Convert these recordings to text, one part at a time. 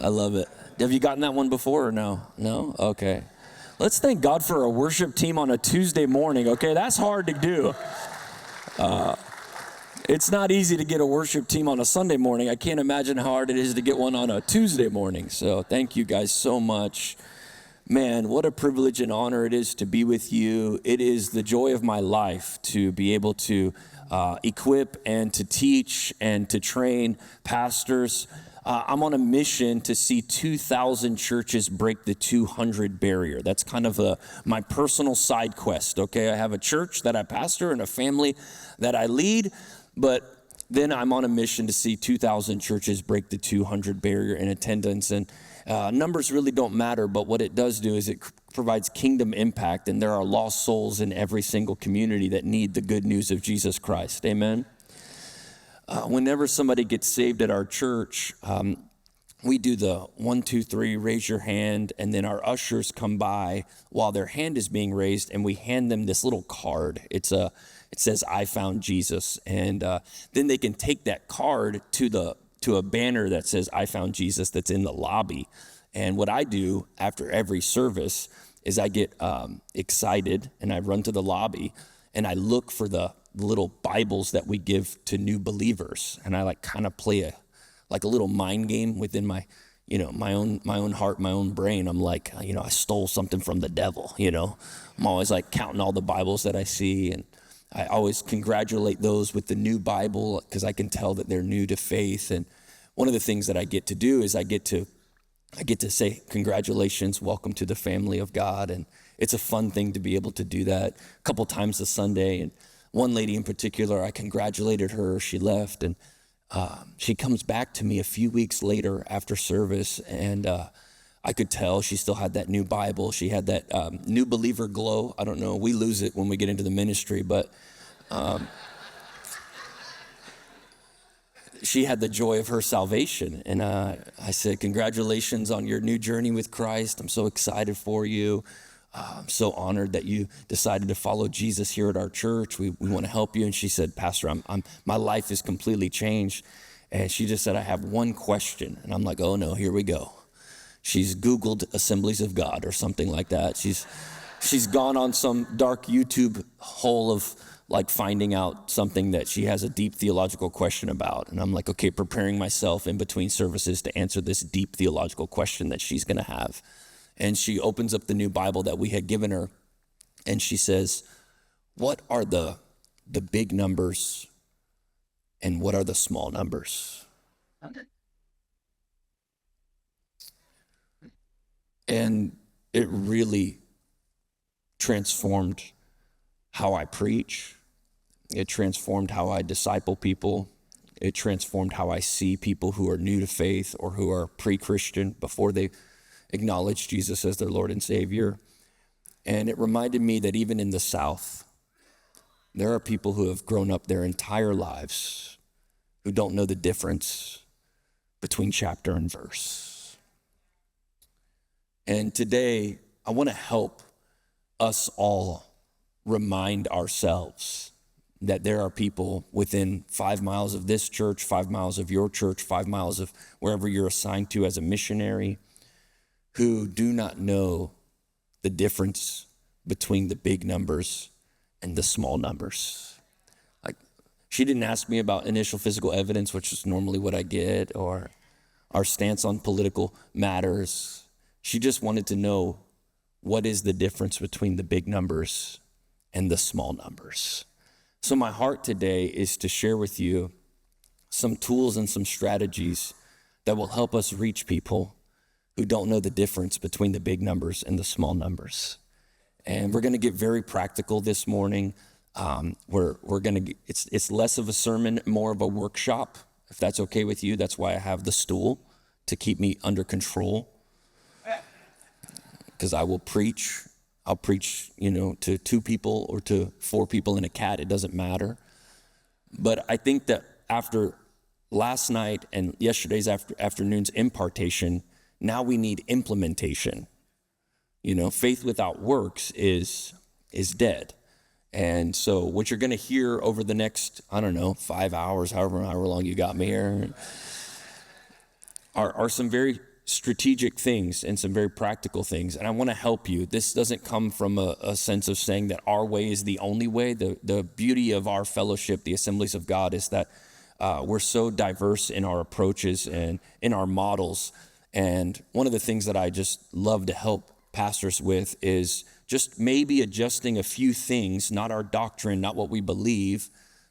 I love it. Have you gotten that one before or no? No? Okay. Let's thank God for a worship team on a Tuesday morning, okay? That's hard to do. It's not easy to get a worship team on a Sunday morning. I can't imagine how hard it is to get one on a Tuesday morning. So thank you guys so much. Man, what a privilege and honor it is to be with you. It is the joy of my life to be able to equip and to teach and to train pastors. I'm on a mission to see 2,000 churches break the 200 barrier. That's kind of my personal side quest, okay? I have a church that I pastor and a family that I lead, but then I'm on a mission to see 2,000 churches break the 200 barrier in attendance. And numbers really don't matter, but what it does do is it provides kingdom impact, and there are lost souls in every single community that need the good news of Jesus Christ. Amen? Whenever somebody gets saved at our church, we do the 1, 2, 3, raise your hand, and then our ushers come by while their hand is being raised, and we hand them this little card. It says, "I found Jesus," and then they can take that card to a banner that says, "I found Jesus," that's in the lobby. And what I do after every service is I get excited, and I run to the lobby, and I look for the little Bibles that we give to new believers, and I kind of play a little mind game within my own heart, my own brain. I'm like, I stole something from the devil. I'm always counting all the Bibles that I see, and I always congratulate those with the new Bible because I can tell that they're new to faith. And one of the things that I get to do is I get to say congratulations, welcome to the family of God, and it's a fun thing to be able to do that a couple times a Sunday. And one lady in particular, I congratulated her. She left, and she comes back to me a few weeks later after service, and I could tell she still had that new Bible. She had that new believer glow. I don't know, we lose it when we get into the ministry, but she had the joy of her salvation. And I said, "Congratulations on your new journey with Christ. I'm so excited for you. I'm so honored that you decided to follow Jesus here at our church. We want to help you." And she said, "Pastor, my life is completely changed." And she just said, "I have one question." And I'm like, "Oh no, here we go." She's Googled Assemblies of God or something like that. She's gone on some dark YouTube hole of finding out something that she has a deep theological question about. And I'm like, okay, preparing myself in between services to answer this deep theological question that she's going to have. And she opens up the new Bible that we had given her, and she says, "What are the big numbers and what are the small numbers?" And it really transformed how I preach. It transformed how I disciple people. It transformed how I see people who are new to faith or who are pre-Christian before they acknowledge Jesus as their Lord and Savior. And it reminded me that even in the South, there are people who have grown up their entire lives who don't know the difference between chapter and verse. And today, I want to help us all remind ourselves that there are people within 5 miles of this church, 5 miles of your church, 5 miles of wherever you're assigned to as a missionary, who do not know the difference between the big numbers and the small numbers. She didn't ask me about initial physical evidence, which is normally what I get, or our stance on political matters. She just wanted to know, what is the difference between the big numbers and the small numbers? So my heart today is to share with you some tools and some strategies that will help us reach people who don't know the difference between the big numbers and the small numbers. And we're going to get very practical this morning. We're going to it's less of a sermon, more of a workshop, if that's okay with you. That's why I have the stool, to keep me under control. Because I will preach. I'll preach, to 2 people or to 4 people and a cat. It doesn't matter. But I think that after last night and yesterday's afternoon's impartation, now we need implementation. Faith without works is dead. And so what you're going to hear over the next, 5 hours, however long you got me here, are some very strategic things and some very practical things. And I want to help you. This doesn't come from a sense of saying that our way is the only way. The beauty of our fellowship, the Assemblies of God, is that we're so diverse in our approaches and in our models. And one of the things that I just love to help pastors with is just maybe adjusting a few things, not our doctrine, not what we believe,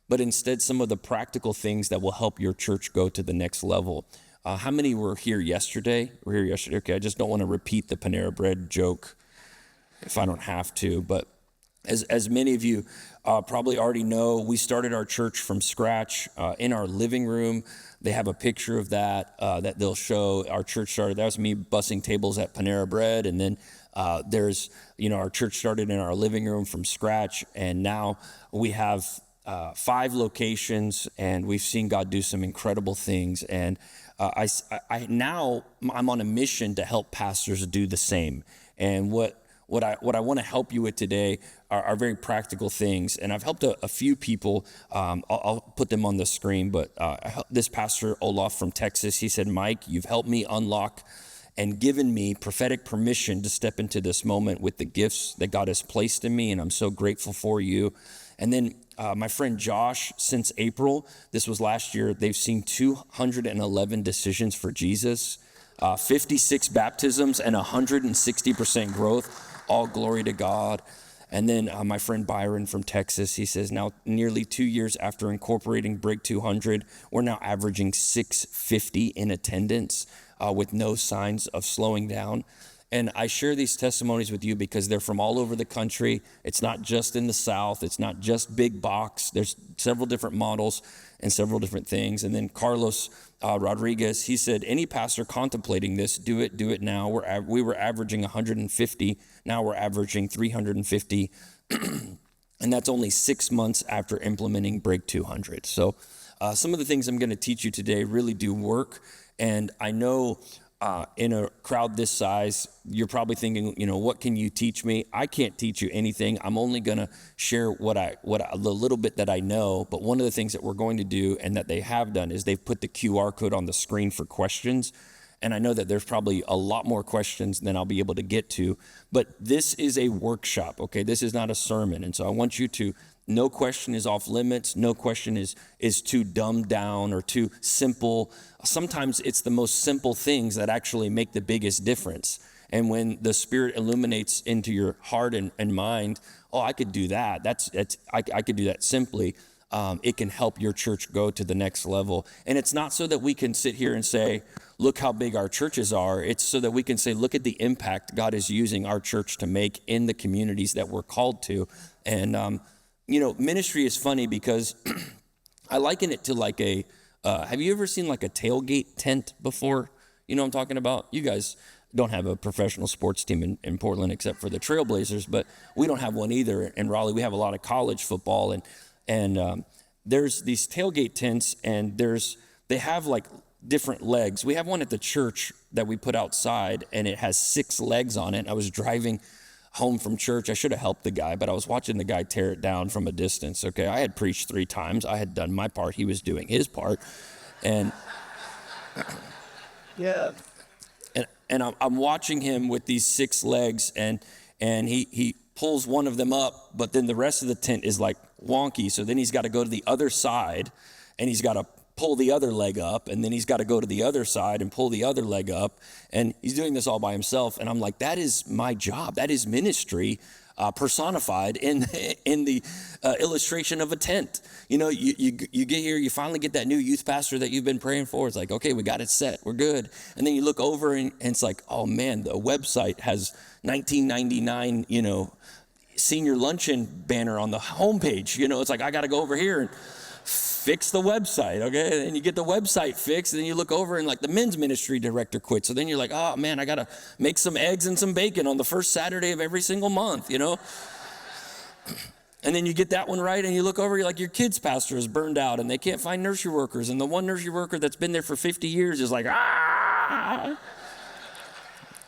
but instead some of the practical things that will help your church go to the next level. How many were here yesterday? We're here yesterday. Okay, I just don't want to repeat the Panera Bread joke if I don't have to. But as many of you probably already know, we started our church from scratch in our living room. They have a picture of that that they'll show. Our church started, that was me bussing tables at Panera Bread. And then there's, our church started in our living room from scratch. And now we have 5 locations, and we've seen God do some incredible things. And I'm on a mission to help pastors do the same. And what I want to help you with today are very practical things. And I've helped a few people. I'll put them on the screen, but this pastor, Olaf from Texas, he said, Mike, you've helped me unlock and given me prophetic permission to step into this moment with the gifts that God has placed in me, and I'm so grateful for you. And then my friend Josh, since April, this was last year, they've seen 211 decisions for Jesus, 56 baptisms, and 160% growth. All glory to God. And then my friend Byron from Texas, he says, now nearly 2 years after incorporating Break 200, we're now averaging 650 in attendance with no signs of slowing down. And I share these testimonies with you because they're from all over the country. It's not just in the South. It's not just big box. There's several different models and several different things. And then Carlos Rodriguez, he said, any pastor contemplating this, do it now. We were averaging 150. Now we're averaging 350. And that's only 6 months after implementing Break 200. So some of the things I'm going to teach you today really do work. And I know in a crowd this size, you're probably thinking, what can you teach me? I can't teach you anything. I'm only going to share the little bit that I know. But one of the things that we're going to do, and that they have done, is they've put the QR code on the screen for questions. And I know that there's probably a lot more questions than I'll be able to get to. But this is a workshop, okay? This is not a sermon. And so I want you to, no question is off limits. No question is too dumbed down or too simple. Sometimes it's the most simple things that actually make the biggest difference. And when the Spirit illuminates into your heart and mind, I could do that. I could do that simply. It can help your church go to the next level. And it's not so that we can sit here and say, look how big our churches are. It's so that we can say, look at the impact God is using our church to make in the communities that we're called to. And, ministry is funny because I liken it to like have you ever seen like a tailgate tent before? You know what I'm talking about? You guys don't have a professional sports team in Portland except for the Trailblazers, but we don't have one either. In Raleigh, we have a lot of college football, and there's these tailgate tents, and they have like different legs. We have one at the church that we put outside, and it has 6 legs on it. I was driving home from church. I should have helped the guy, but I was watching the guy tear it down from a distance. Okay, I had preached 3 times. I had done my part. He was doing his part, and yeah. And I'm watching him with these 6 legs, and he pulls one of them up, but then the rest of the tent is like wonky. So then he's got to go to the other side, and he's got to pull the other leg up, and then he's got to go to the other side and pull the other leg up, and he's doing this all by himself. And I'm like, that is my job. That is ministry personified in the illustration of a tent. You get here, you finally get that new youth pastor that you've been praying for. It's like, okay, we got it set, we're good. And then you look over and it's like, oh man, the website has 1999, senior luncheon banner on the homepage. It's like, I got to go over here and fix the website, okay? And you get the website fixed, and then you look over and like the men's ministry director quit. So then you're like, oh man, I gotta make some eggs and some bacon on the first Saturday of every single month, And then you get that one right, and you look over, you're like, your kids' pastor is burned out, and they can't find nursery workers, and the one nursery worker that's been there for 50 years is like,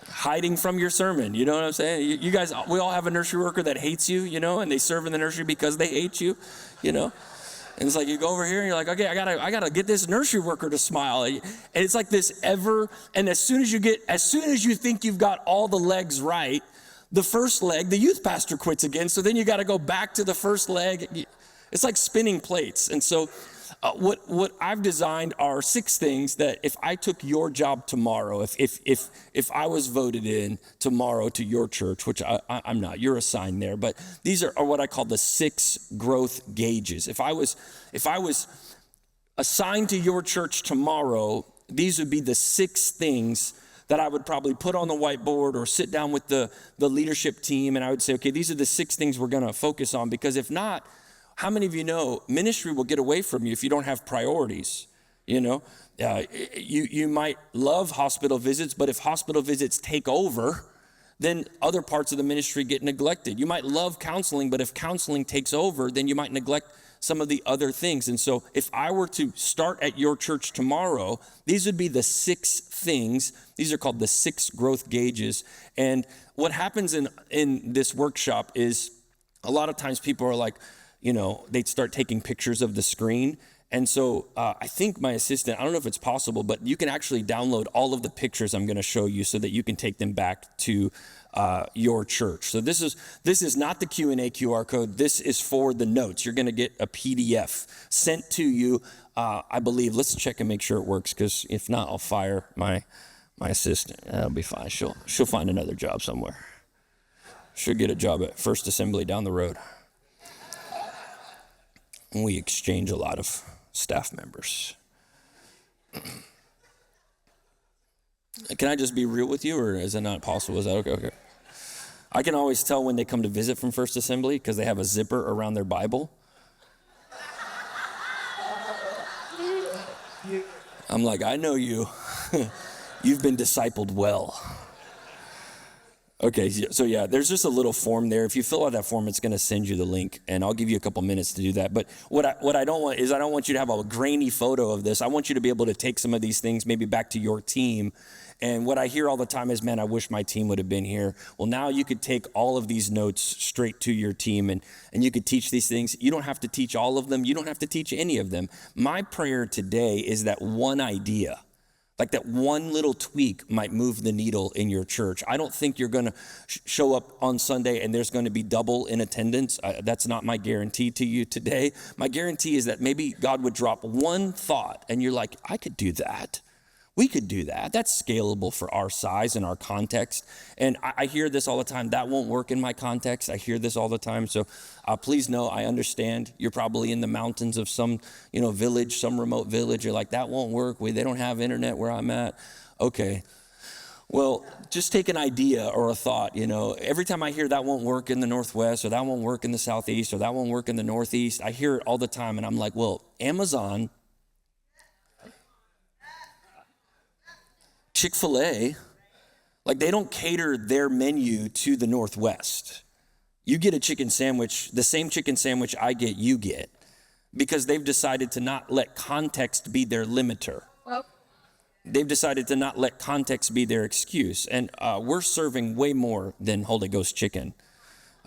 hiding from your sermon. You know what I'm saying? You guys, we all have a nursery worker that hates you, and they serve in the nursery because they hate you, And it's like you go over here and you're like, okay, I gotta get this nursery worker to smile. And it's like this and as soon as you think you've got all the legs right, the first leg, the youth pastor quits again. So then you got to go back to the first leg. It's like spinning plates. And so what I've designed are 6 things that if I took your job tomorrow, if I was voted in tomorrow to your church, which I'm not, you're assigned there, but these are what I call the 6 growth gauges. If I was assigned to your church tomorrow, these would be the 6 things that I would probably put on the whiteboard or sit down with the leadership team, and I would say, okay, these are the 6 things we're going to focus on, because if not, how many of you know ministry will get away from you if you don't have priorities? You know, you might love hospital visits, but if hospital visits take over, then other parts of the ministry get neglected. You might love counseling, but if counseling takes over, then you might neglect some of the other things. And so if I were to start at your church tomorrow, these would be the 6 things. These are called the 6 growth gauges. And what happens in this workshop is a lot of times people are like, you know, they'd start taking pictures of the screen. And so I think my assistant, I don't know if it's possible, but you can actually download all of the pictures I'm going to show you so that you can take them back to your church. So this is not the Q&A QR code. This is for the notes. You're going to get a PDF sent to you, I believe. Let's check and make sure it works, because if not, I'll fire my assistant. That'll be fine. She'll find another job somewhere. She'll get a job at First Assembly down the road. We exchange a lot of staff members. Can I just be real with you, or is it not possible? Is that okay? Okay. I can always tell when they come to visit from First Assembly because they have a zipper around their Bible. I'm like, I know you. You've been discipled well. Okay, so yeah, there's just a little form there. If you fill out that form, it's going to send you the link, and I'll give you a couple minutes to do that. But what I don't want is I don't want you to have a grainy photo of this. I want you to be able to take some of these things maybe back to your team. And what I hear all the time is, man, I wish my team would have been here. Well, now you could take all of these notes straight to your team, and you could teach these things. You don't have to teach all of them. You don't have to teach any of them. My prayer today is that one idea, like that one little tweak, might move the needle in your church. I don't think you're going to show up on Sunday and there's going to be double in attendance. That's not my guarantee to you today. My guarantee is that maybe God would drop one thought and you're like, I could do that. We could do that. That's scalable for our size and our context. And I hear this all the time. That won't work in my context. I hear this all the time. So please know, I understand. You're probably in the mountains of some, village, some remote village. You're like, that won't work. They don't have internet where I'm at. Okay. Well, just take an idea or a thought. Every time I hear that won't work in the Northwest, or that won't work in the Southeast, or that won't work in the Northeast, I hear it all the time. And I'm like, well, Amazon, Chick-fil-A, like they don't cater their menu to the Northwest. You get a chicken sandwich, the same chicken sandwich I get, you get, because they've decided to not let context be their limiter. They've decided to not let context be their excuse. And we're serving way more than Holy Ghost chicken.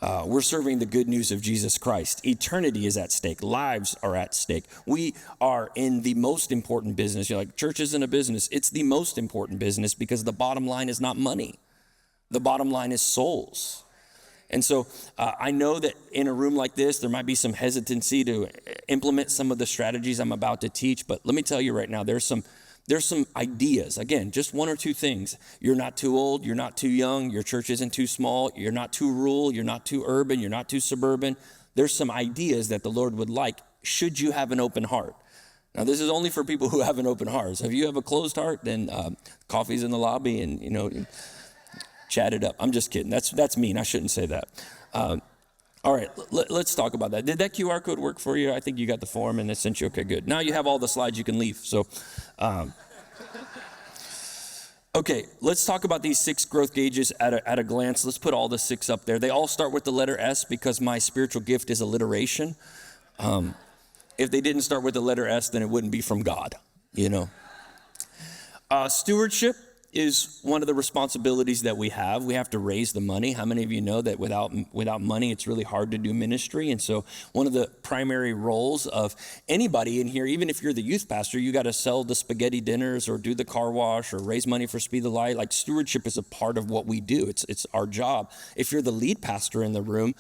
We're serving the good news of Jesus Christ. Eternity is at stake. Lives are at stake. We are in the most important business. You're like, church isn't a business. It's the most important business, because the bottom line is not money. The bottom line is souls. And so I know that in a room like this, there might be some hesitancy to implement some of the strategies I'm about to teach. But let me tell you right now, there's some ideas. Again, just 1 or 2 things. You're not too old. You're not too young. Your church isn't too small. You're not too rural. You're not too urban. You're not too suburban. There's some ideas that the Lord would like, should you have an open heart. Now, this is only for people who have an open heart. So if you have a closed heart, then coffee's in the lobby and, chat it up. I'm just kidding. That's mean. I shouldn't say that. All right, let's talk about that. Did that QR code work for you? I think you got the form and it sent you. Okay, good. Now you have all the slides, you can leave. So, okay, let's talk about these 6 growth gauges at a glance. Let's put all the 6 up there. They all start with the letter S because my spiritual gift is alliteration. If they didn't start with the letter S, then it wouldn't be from God, Stewardship is one of the responsibilities that we have. We have to raise the money. How many of you know that without money, it's really hard to do ministry? And so one of the primary roles of anybody in here, even if you're the youth pastor, you got to sell the spaghetti dinners or do the car wash or raise money for Speed the Light. Like stewardship is a part of what we do. It's our job. If you're the lead pastor in the room,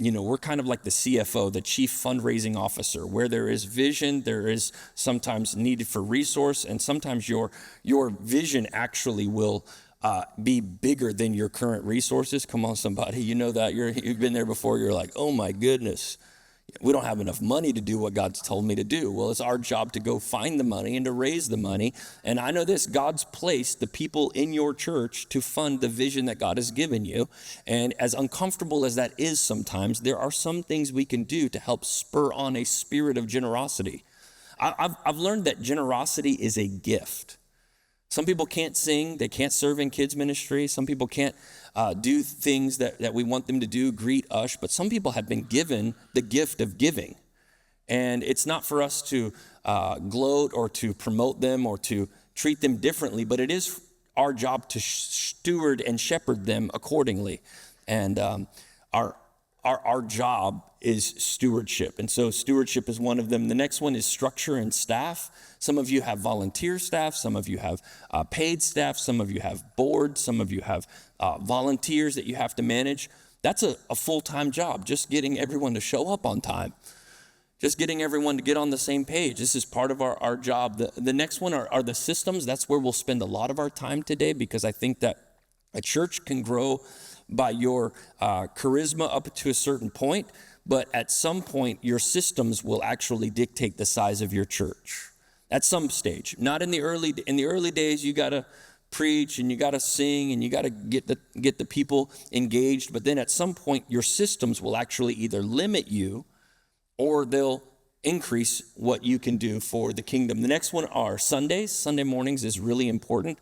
we're kind of like the CFO, the chief fundraising officer. Where there is vision, there is sometimes need for resource, and sometimes your vision actually will be bigger than your current resources. Come on, somebody, you know that. You've been there before. You're like, oh my goodness, we don't have enough money to do what God's told me to do. Well, it's our job to go find the money and to raise the money. And I know this, God's placed the people in your church to fund the vision that God has given you. And as uncomfortable as that is sometimes, there are some things we can do to help spur on a spirit of generosity. I've learned that generosity is a gift. Some people can't sing, they can't serve in kids ministry. Some people can't do things that we want them to do, greet, ush, but some people have been given the gift of giving. And it's not for us to gloat or to promote them or to treat them differently, but it is our job to steward and shepherd them accordingly. And our job is stewardship. And so stewardship is one of them. The next one is structure and staff. Some of you have volunteer staff. Some of you have paid staff. Some of you have boards. Some of you have volunteers that you have to manage. That's a full-time job, just getting everyone to show up on time. Just getting everyone to get on the same page. This is part of our job. The next one are the systems. That's where we'll spend a lot of our time today, because I think that a church can grow by your charisma up to a certain point, but at some point, your systems will actually dictate the size of your church. At some stage, not in the early days, you got to preach and you got to sing and you got to get the people engaged. But then at some point, your systems will actually either limit you or they'll increase what you can do for the kingdom. The next one are Sundays. Sunday mornings is really important.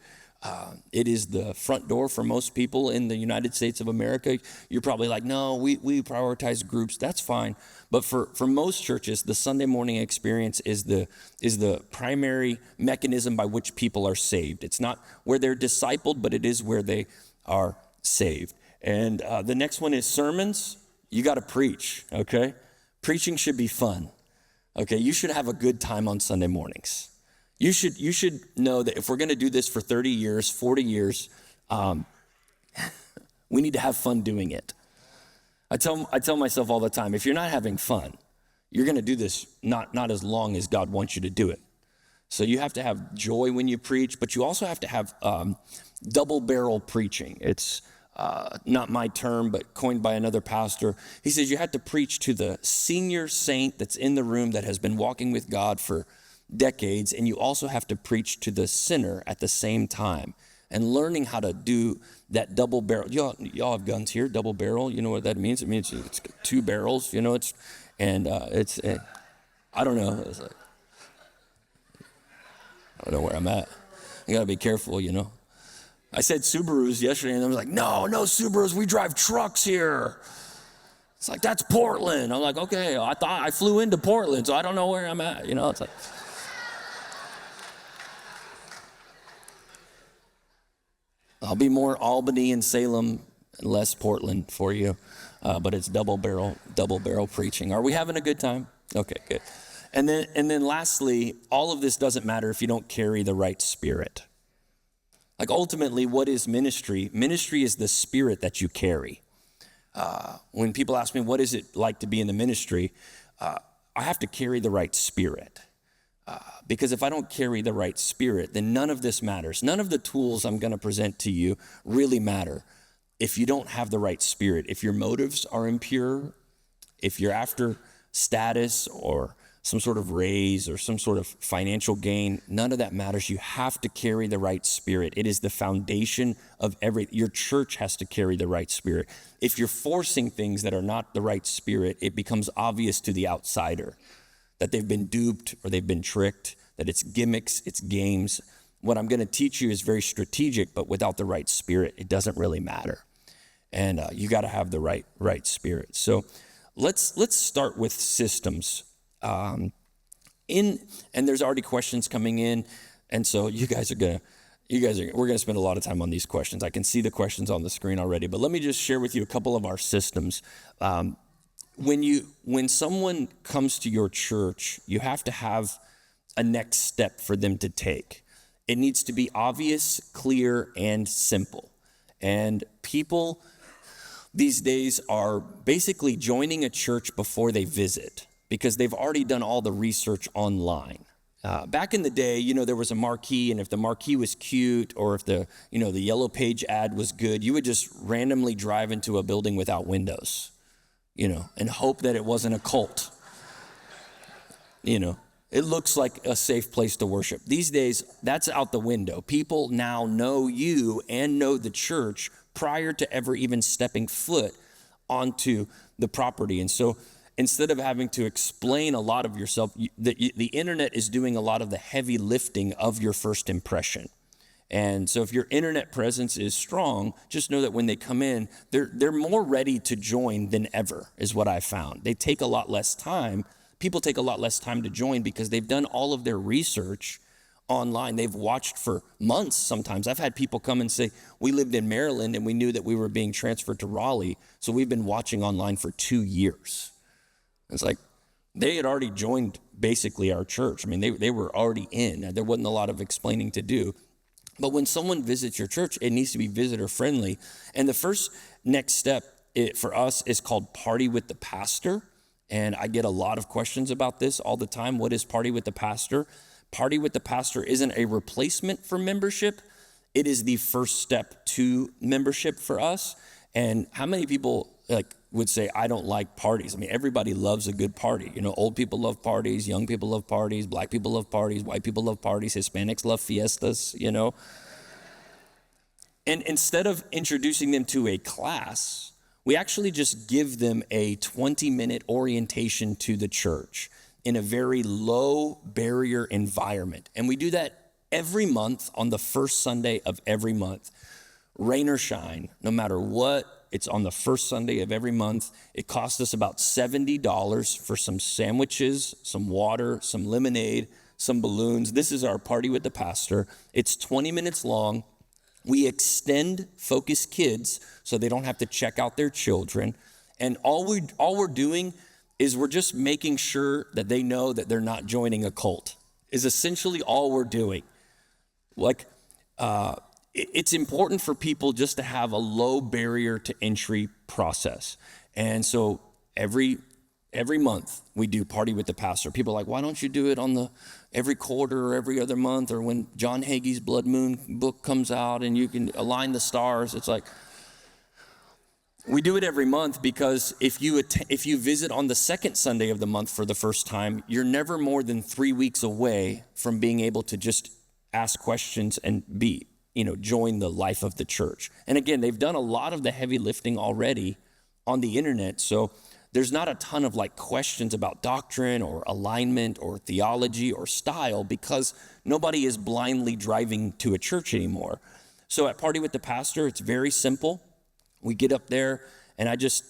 It is the front door for most people in the United States of America. You're probably like, no, we prioritize groups. That's fine. But for most churches, the Sunday morning experience is the primary mechanism by which people are saved. It's not where they're discipled, but it is where they are saved. And the next one is sermons. You got to preach, okay? Preaching should be fun, okay? You should have a good time on Sunday mornings. You should know that if we're going to do this for 30 years, 40 years, we need to have fun doing it. I tell myself all the time, if you're not having fun, you're going to do this not as long as God wants you to do it. So you have to have joy when you preach, but you also have to have double barrel preaching. It's not my term, but coined by another pastor. He says you have to preach to the senior saint that's in the room that has been walking with God for decades, and you also have to preach to the sinner at the same time. And learning how to do that double barrel. Y'all have guns here, double barrel. You know what that means? It means it's two barrels. I don't know. It's like, I don't know where I'm at. I gotta be careful, I said Subarus yesterday, and I was like, no Subarus. We drive trucks here. It's like, that's Portland. I'm like, okay. I thought I flew into Portland, so I don't know where I'm at. It's like. I'll be more Albany and Salem and less Portland for you, but it's double barrel preaching. Are we having a good time? Okay, good. And then lastly, all of this doesn't matter if you don't carry the right spirit. Like ultimately, what is ministry? Ministry is the spirit that you carry. When people ask me, what is it like to be in the ministry? I have to carry the right spirit. Because if I don't carry the right spirit, then none of this matters. None of the tools I'm going to present to you really matter if you don't have the right spirit. If your motives are impure, if you're after status or some sort of raise or some sort of financial gain, none of that matters. You have to carry the right spirit. It is the foundation of your church has to carry the right spirit. If you're forcing things that are not the right spirit, it becomes obvious to the outsider that they've been duped or they've been tricked, that it's gimmicks, it's games. What I'm going to teach you is very strategic, but without the right spirit, it doesn't really matter. And you got to have the right spirit. So let's start with systems. And there's already questions coming in, and so you guys are going to we're going to spend a lot of time on these questions. I can see the questions on the screen already, but let me just share with you a couple of our systems. When someone comes to your church, you have to have a next step for them to take. It needs to be obvious, clear, and simple. And people these days are basically joining a church before they visit because they've already done all the research online. Back in the day, there was a marquee, and if the marquee was cute or if the yellow page ad was good, you would just randomly drive into a building without windows, and hope that it wasn't a cult. It looks like a safe place to worship. These days, that's out the window. People now know you and know the church prior to ever even stepping foot onto the property. And so instead of having to explain a lot of yourself, the internet is doing a lot of the heavy lifting of your first impression. And so if your internet presence is strong, just know that when they come in, they're more ready to join than ever, is what I found. They take a lot less time. People take a lot less time to join because they've done all of their research online. They've watched for months sometimes. I've had people come and say, we lived in Maryland and we knew that we were being transferred to Raleigh, so we've been watching online for 2 years. It's like they had already joined basically our church. I mean, they were already in. There wasn't a lot of explaining to do. But when someone visits your church, it needs to be visitor friendly. And the first next step for us is called Party with the Pastor. And I get a lot of questions about this all the time. What is Party with the Pastor? Party with the Pastor isn't a replacement for membership. It is the first step to membership for us. And how many people would say, I don't like parties? I mean, everybody loves a good party. Old people love parties, young people love parties, black people love parties, white people love parties, Hispanics love fiestas, And instead of introducing them to a class, we actually just give them a 20-minute orientation to the church in a very low barrier environment. And we do that every month on the first Sunday of every month. Rain or shine, no matter what, it's on the first Sunday of every month. It costs us about $70 for some sandwiches, some water, some lemonade, some balloons. This is our Party with the Pastor. It's 20 minutes long. We extend Focus Kids so they don't have to check out their children. And all we're doing is we're just making sure that they know that they're not joining a cult, is essentially all we're doing. It's important for people just to have a low barrier to entry process. And so every month we do Party with the Pastor. People are like, why don't you do it on every quarter or every other month, or when John Hagee's Blood Moon book comes out and you can align the stars? It's like, we do it every month because if you visit on the second Sunday of the month for the first time, you're never more than 3 weeks away from being able to just ask questions and join the life of the church. And again, they've done a lot of the heavy lifting already on the internet. So there's not a ton of questions about doctrine or alignment or theology or style because nobody is blindly driving to a church anymore. So at Party with the Pastor, it's very simple. We get up there and I just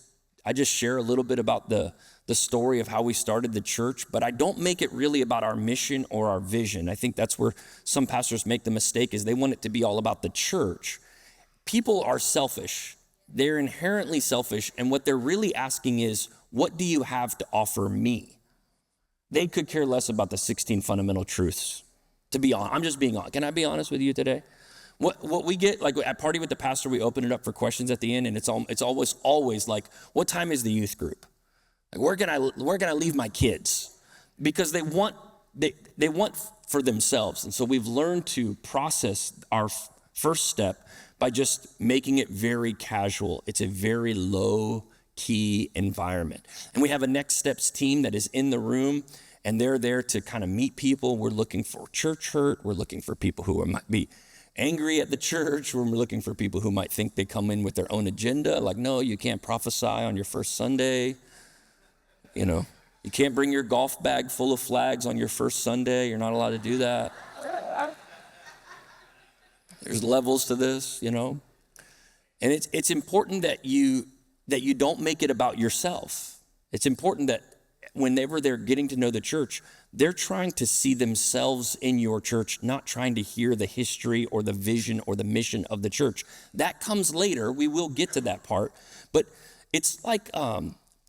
share a little bit about the story of how we started the church, but I don't make it really about our mission or our vision. I think that's where some pastors make the mistake, is they want it to be all about the church. People are selfish. They're inherently selfish, and what they're really asking is, what do you have to offer me? They could care less about the 16 fundamental truths. To be honest, I'm just being honest. Can I be honest with you today? What we get, at Party with the Pastor, we open it up for questions at the end, and it's always like, what time is the youth group? Where can I leave my kids? Because they want for themselves. And so we've learned to process our first step by just making it very casual. It's a very low key environment. And we have a Next Steps team that is in the room, and they're there to kind of meet people. We're looking for church hurt. We're looking for people who might be angry at the church. We're looking for people who might think they come in with their own agenda. No, you can't prophesy on your first Sunday. You can't bring your golf bag full of flags on your first Sunday. You're not allowed to do that. There's levels to this, And it's important that you don't make it about yourself. It's important that whenever they're getting to know the church, they're trying to see themselves in your church, not trying to hear the history or the vision or the mission of the church. That comes later. We will get to that part. But it's like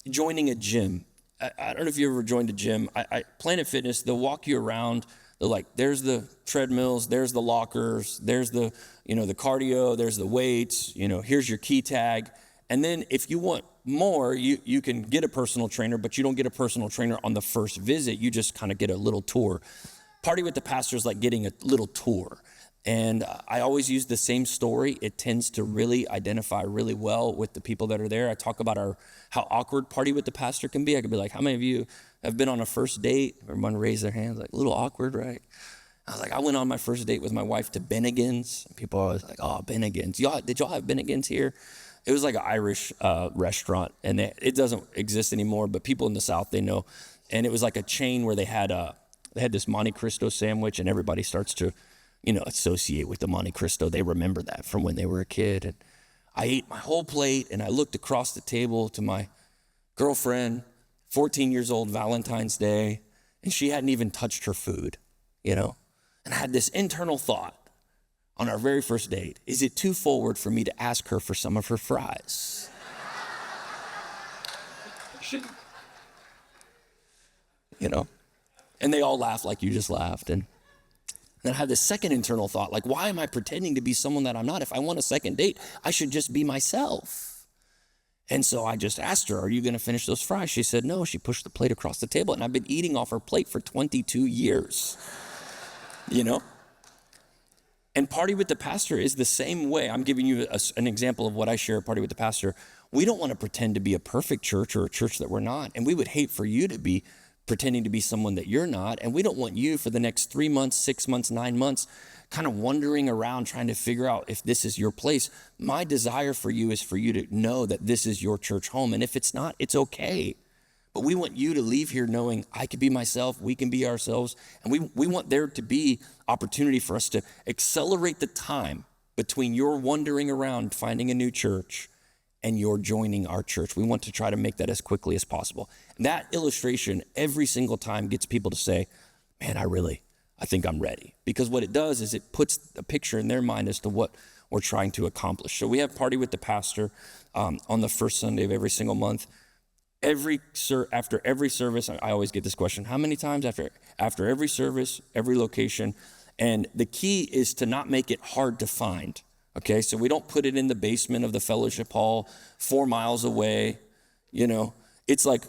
joining a gym. I don't know if you ever joined a gym. Planet Fitness, they'll walk you around. They're like, there's the treadmills, there's the lockers, there's the cardio, there's the weights, here's your key tag. And then if you want more, you can get a personal trainer, but you don't get a personal trainer on the first visit. You just kind of get a little tour. Party with the Pastor is like getting a little tour. And I always use the same story. It tends to really identify really well with the people that are there. I talk about how awkward Party with the Pastor can be. I could be like, how many of you have been on a first date? Everyone raise their hands, like, a little awkward, right? I was like, I went on my first date with my wife to Bennigan's. People are always like, oh, Bennigan's. Did y'all have Bennigan's here? It was like an Irish restaurant, and it doesn't exist anymore, but people in the South, they know. And it was like a chain where they had this Monte Cristo sandwich, and everybody starts to, associate with the Monte Cristo. They remember that from when they were a kid. And I ate my whole plate, and I looked across the table to my girlfriend, 14 years old, Valentine's Day, and she hadn't even touched her food, And I had this internal thought. On our very first date, is it too forward for me to ask her for some of her fries? And they all laughed like you just laughed. And then I had this second internal thought, like, why am I pretending to be someone that I'm not? If I want a second date, I should just be myself. And so I just asked her, are you going to finish those fries? She said no. She pushed the plate across the table, and I've been eating off her plate for 22 years, And Party with the Pastor is the same way. I'm giving you an example of what I share at Party with the Pastor. We don't want to pretend to be a perfect church or a church that we're not. And we would hate for you to be pretending to be someone that you're not. And we don't want you for the next 3 months, 6 months, 9 months, kind of wandering around trying to figure out if this is your place. My desire for you is for you to know that this is your church home. And if it's not, it's okay. But we want you to leave here knowing I can be myself, we can be ourselves, and we want there to be opportunity for us to accelerate the time between your wandering around finding a new church and your joining our church. We want to try to make that as quickly as possible. And that illustration every single time gets people to say, man, I think I'm ready. Because what it does is it puts a picture in their mind as to what we're trying to accomplish. So we have Party with the Pastor on the first Sunday of every single month. After every service, I always get this question, how many times after every service, every location? And the key is to not make it hard to find, okay? So we don't put it in the basement of the fellowship hall 4 miles away, It's like,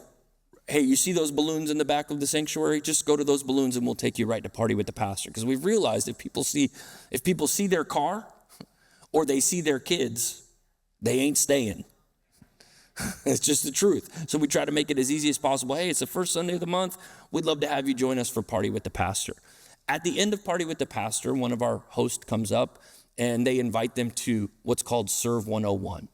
hey, you see those balloons in the back of the sanctuary? Just go to those balloons and we'll take you right to Party with the Pastor. Because we've realized if people see their car or they see their kids, they ain't staying. It's just the truth. So we try to make it as easy as possible. Hey, it's the first Sunday of the month. We'd love to have you join us for Party with the Pastor. At the end of Party with the Pastor, one of our hosts comes up and they invite them to what's called Serve 101.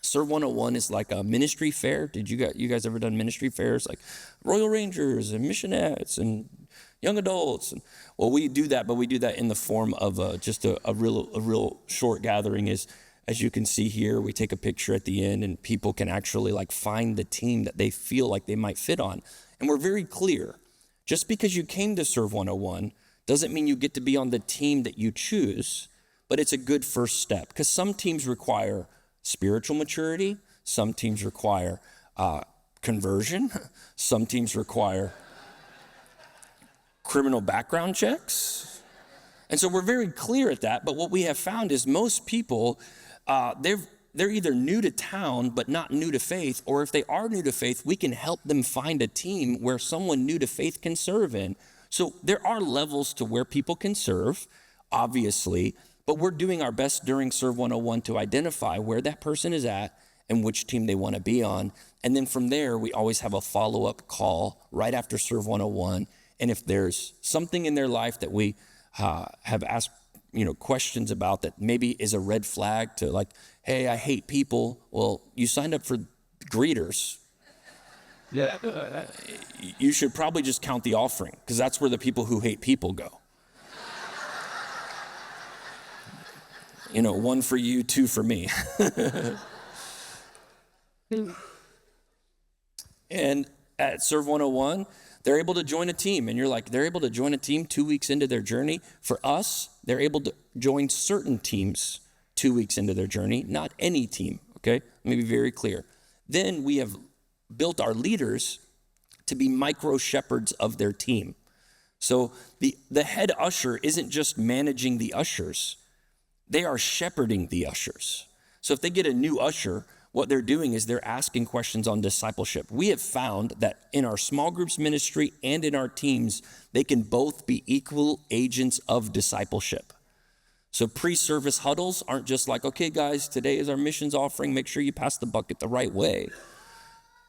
Serve 101 is like a ministry fair. You guys ever done ministry fairs like Royal Rangers and Missionettes and young adults? Well, we do that, but we do that in the form of just a real short gathering. As you can see here, we take a picture at the end and people can actually find the team that they feel like they might fit on. And we're very clear. Just because you came to Serve 101 doesn't mean you get to be on the team that you choose, but it's a good first step because some teams require spiritual maturity. Some teams require conversion. Some teams require criminal background checks. And so we're very clear at that. But what we have found is most people, they're either new to town but not new to faith, or if they are new to faith, we can help them find a team where someone new to faith can serve in. So there are levels to where people can serve, obviously, but we're doing our best during Serve 101 to identify where that person is at and which team they want to be on. And then from there, we always have a follow-up call right after Serve 101. And if there's something in their life that we have asked questions about that maybe is a red flag to hey, I hate people. Well, you signed up for greeters. Yeah. You should probably just count the offering because that's where the people who hate people go. One for you, two for me. And at Serve 101, they're able to join a team. And you're like, they're able to join a team 2 weeks into their journey. For us, they're able to join certain teams 2 weeks into their journey, not any team, okay? Let me be very clear. Then we have built our leaders to be micro shepherds of their team. So the head usher isn't just managing the ushers. They are shepherding the ushers. So if they get a new usher, what they're doing is they're asking questions on discipleship. We have found that in our small groups ministry and in our teams, they can both be equal agents of discipleship. So pre-service huddles aren't just like, okay, guys, today is our missions offering. Make sure you pass the bucket the right way.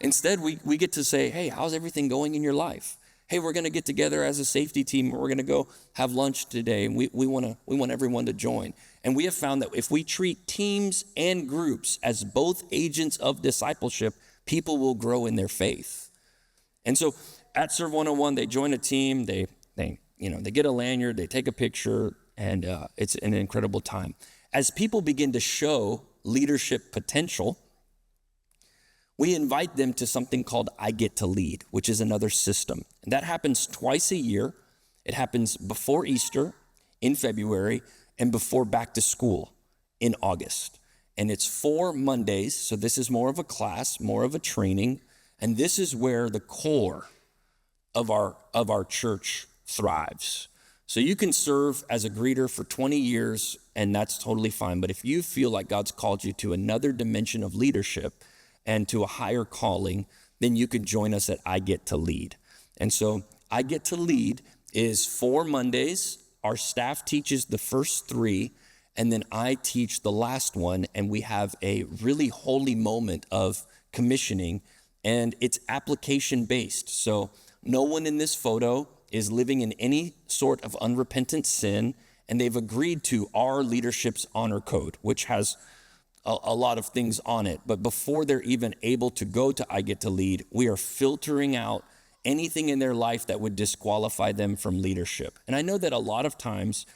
Instead, we get to say, hey, how's everything going in your life? Hey, we're going to get together as a safety team. We're going to go have lunch today, and we want everyone to join. And we have found that if we treat teams and groups as both agents of discipleship, people will grow in their faith. And so at Serve 101, they join a team. They get a lanyard. They take a picture, and it's an incredible time. As people begin to show leadership potential, we invite them to something called I Get to Lead, which is another system. And that happens twice a year. It happens before Easter in February and before back to school in August. And it's 4 Mondays, so this is more of a class, more of a training, and this is where the core of our church thrives. So you can serve as a greeter for 20 years, and that's totally fine. But if you feel like God's called you to another dimension of leadership, and to a higher calling, then you can join us at I Get to Lead. And so I Get to Lead is 4 Mondays. Our staff teaches the first 3, and then I teach the last one, and we have a really holy moment of commissioning, and it's application-based. So no one in this photo is living in any sort of unrepentant sin, and they've agreed to our leadership's honor code, which has a lot of things on it. But before they're even able to go to I Get to Lead, we are filtering out anything in their life that would disqualify them from leadership. And I know that a lot of times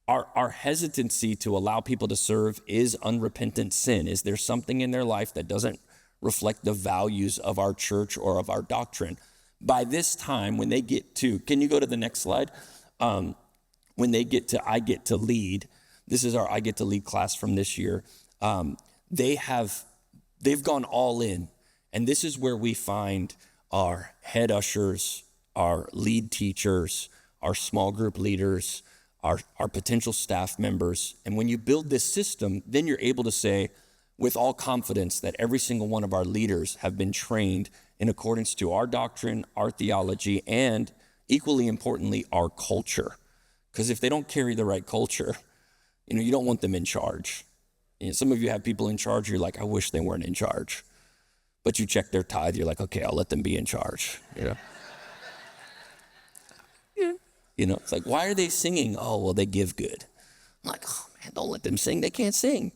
our hesitancy to allow people to serve is unrepentant sin. Is there something in their life that doesn't reflect the values of our church or of our doctrine? By this time, when they get to, can you go to the next slide? When they get to I Get to Lead, this is our I Get to Lead class from this year. They've gone all in, and this is where we find our head ushers, our lead teachers, our small group leaders, our potential staff members. And when you build this system, then you're able to say with all confidence that every single one of our leaders have been trained in accordance to our doctrine, our theology, and equally importantly, our culture. Because if they don't carry the right culture, you don't want them in charge. Some of you have people in charge, you're like, I wish they weren't in charge. But you check their tithe, you're like, okay, I'll let them be in charge. It's like, why are they singing? Oh, well, they give good. I'm like, oh man, don't let them sing. They can't sing,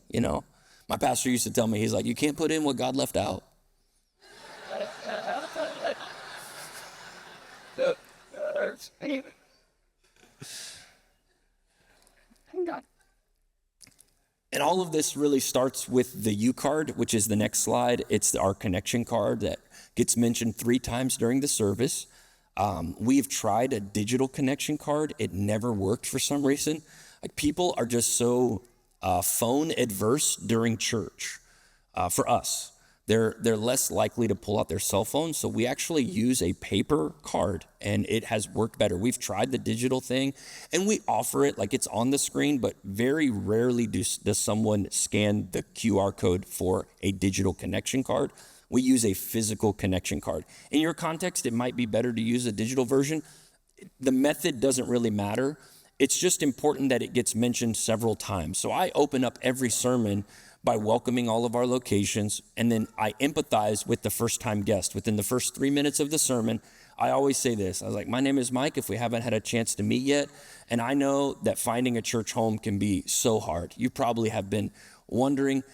My pastor used to tell me, he's like, you can't put in what God left out. And all of this really starts with the U card, which is the next slide. It's our connection card that gets mentioned 3 times during the service. We've tried a digital connection card. It never worked for some reason. Like, people are just so phone adverse during church. For us, they're less likely to pull out their cell phone. So we actually use a paper card, and it has worked better. We've tried the digital thing, and we offer it like it's on the screen, but very rarely does someone scan the QR code for a digital connection card. We use a physical connection card. In your context, it might be better to use a digital version. The method doesn't really matter. It's just important that it gets mentioned several times. So I open up every sermon by welcoming all of our locations, and then I empathize with the first-time guest. Within the first 3 minutes of the sermon, I always say this. I was like, my name is Mike, if we haven't had a chance to meet yet, and I know that finding a church home can be so hard. You probably have been wondering,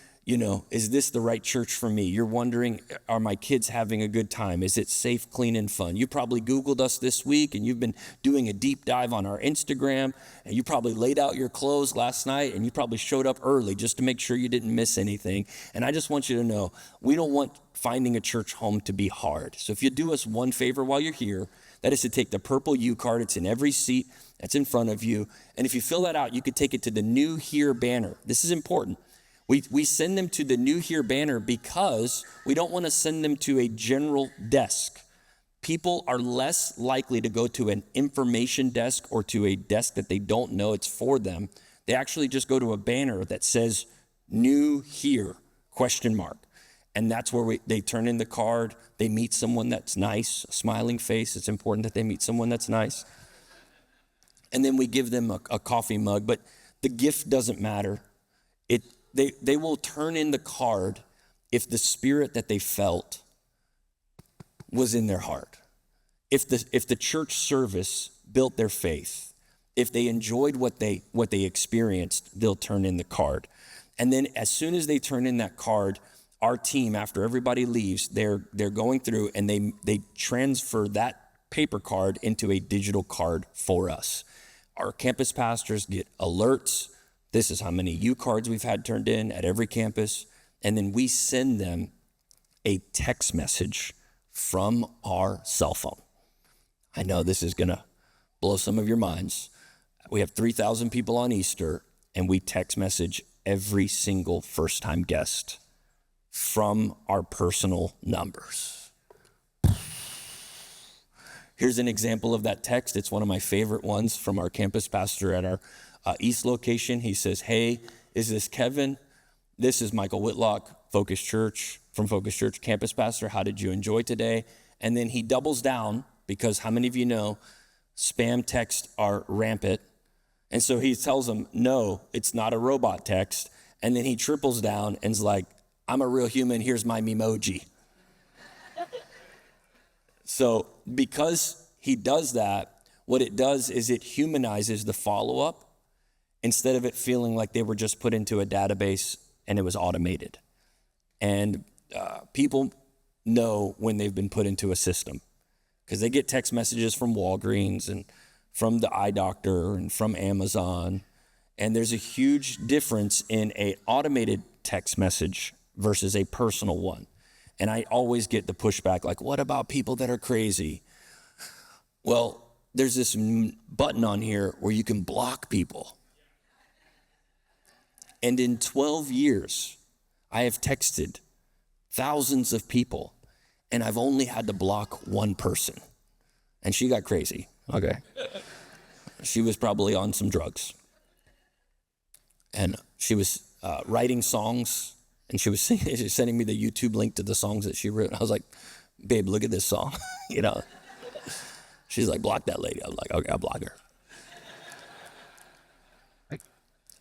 is this the right church for me? You're wondering, are my kids having a good time? Is it safe, clean, and fun? You probably Googled us this week, and you've been doing a deep dive on our Instagram, and you probably laid out your clothes last night, and you probably showed up early just to make sure you didn't miss anything. And I just want you to know, we don't want finding a church home to be hard. So if you do us one favor while you're here, that is to take the purple U card. It's in every seat that's in front of you. And if you fill that out, you could take it to the New Here banner. This is important. We send them to the New Here banner because we don't want to send them to a general desk. People are less likely to go to an information desk or to a desk that they don't know it's for them. They actually just go to a banner that says New Here, ? And that's where they turn in the card. They meet someone that's nice, a smiling face. It's important that they meet someone that's nice. And then we give them a coffee mug, but the gift doesn't matter. They will turn in the card if the spirit that they felt was in their heart. If the church service built their faith, if they enjoyed what they experienced, they'll turn in the card. And then as soon as they turn in that card, our team, after everybody leaves, they're going through and they transfer that paper card into a digital card for us. Our campus pastors get alerts. This is how many U cards we've had turned in at every campus. And then we send them a text message from our cell phone. I know this is going to blow some of your minds. We have 3,000 people on Easter, and we text message every single first-time guest from our personal numbers. Here's an example of that text. It's one of my favorite ones from our campus pastor at our East location. He says, "Hey, is this Kevin? This is Michael Whitlock, from Focus Church, campus pastor. How did you enjoy today?" And then he doubles down because how many of you know spam texts are rampant? And so he tells them, no, it's not a robot text. And then he triples down and's like, "I'm a real human. Here's my memoji." So because he does that, what it does is it humanizes the follow-up instead of it feeling like they were just put into a database and it was automated. And people know when they've been put into a system because they get text messages from Walgreens and from the eye doctor and from Amazon. And there's a huge difference in an automated text message versus a personal one. And I always get the pushback like, what about people that are crazy? Well, there's this button on here where you can block people. And in 12 years, I have texted thousands of people, and I've only had to block one person. And she got crazy, okay? She was probably on some drugs. And she was writing songs, and she was sending me the YouTube link to the songs that she wrote. I was like, "Babe, look at this song," She's like, "Block that lady." I was like, "Okay, I'll block her."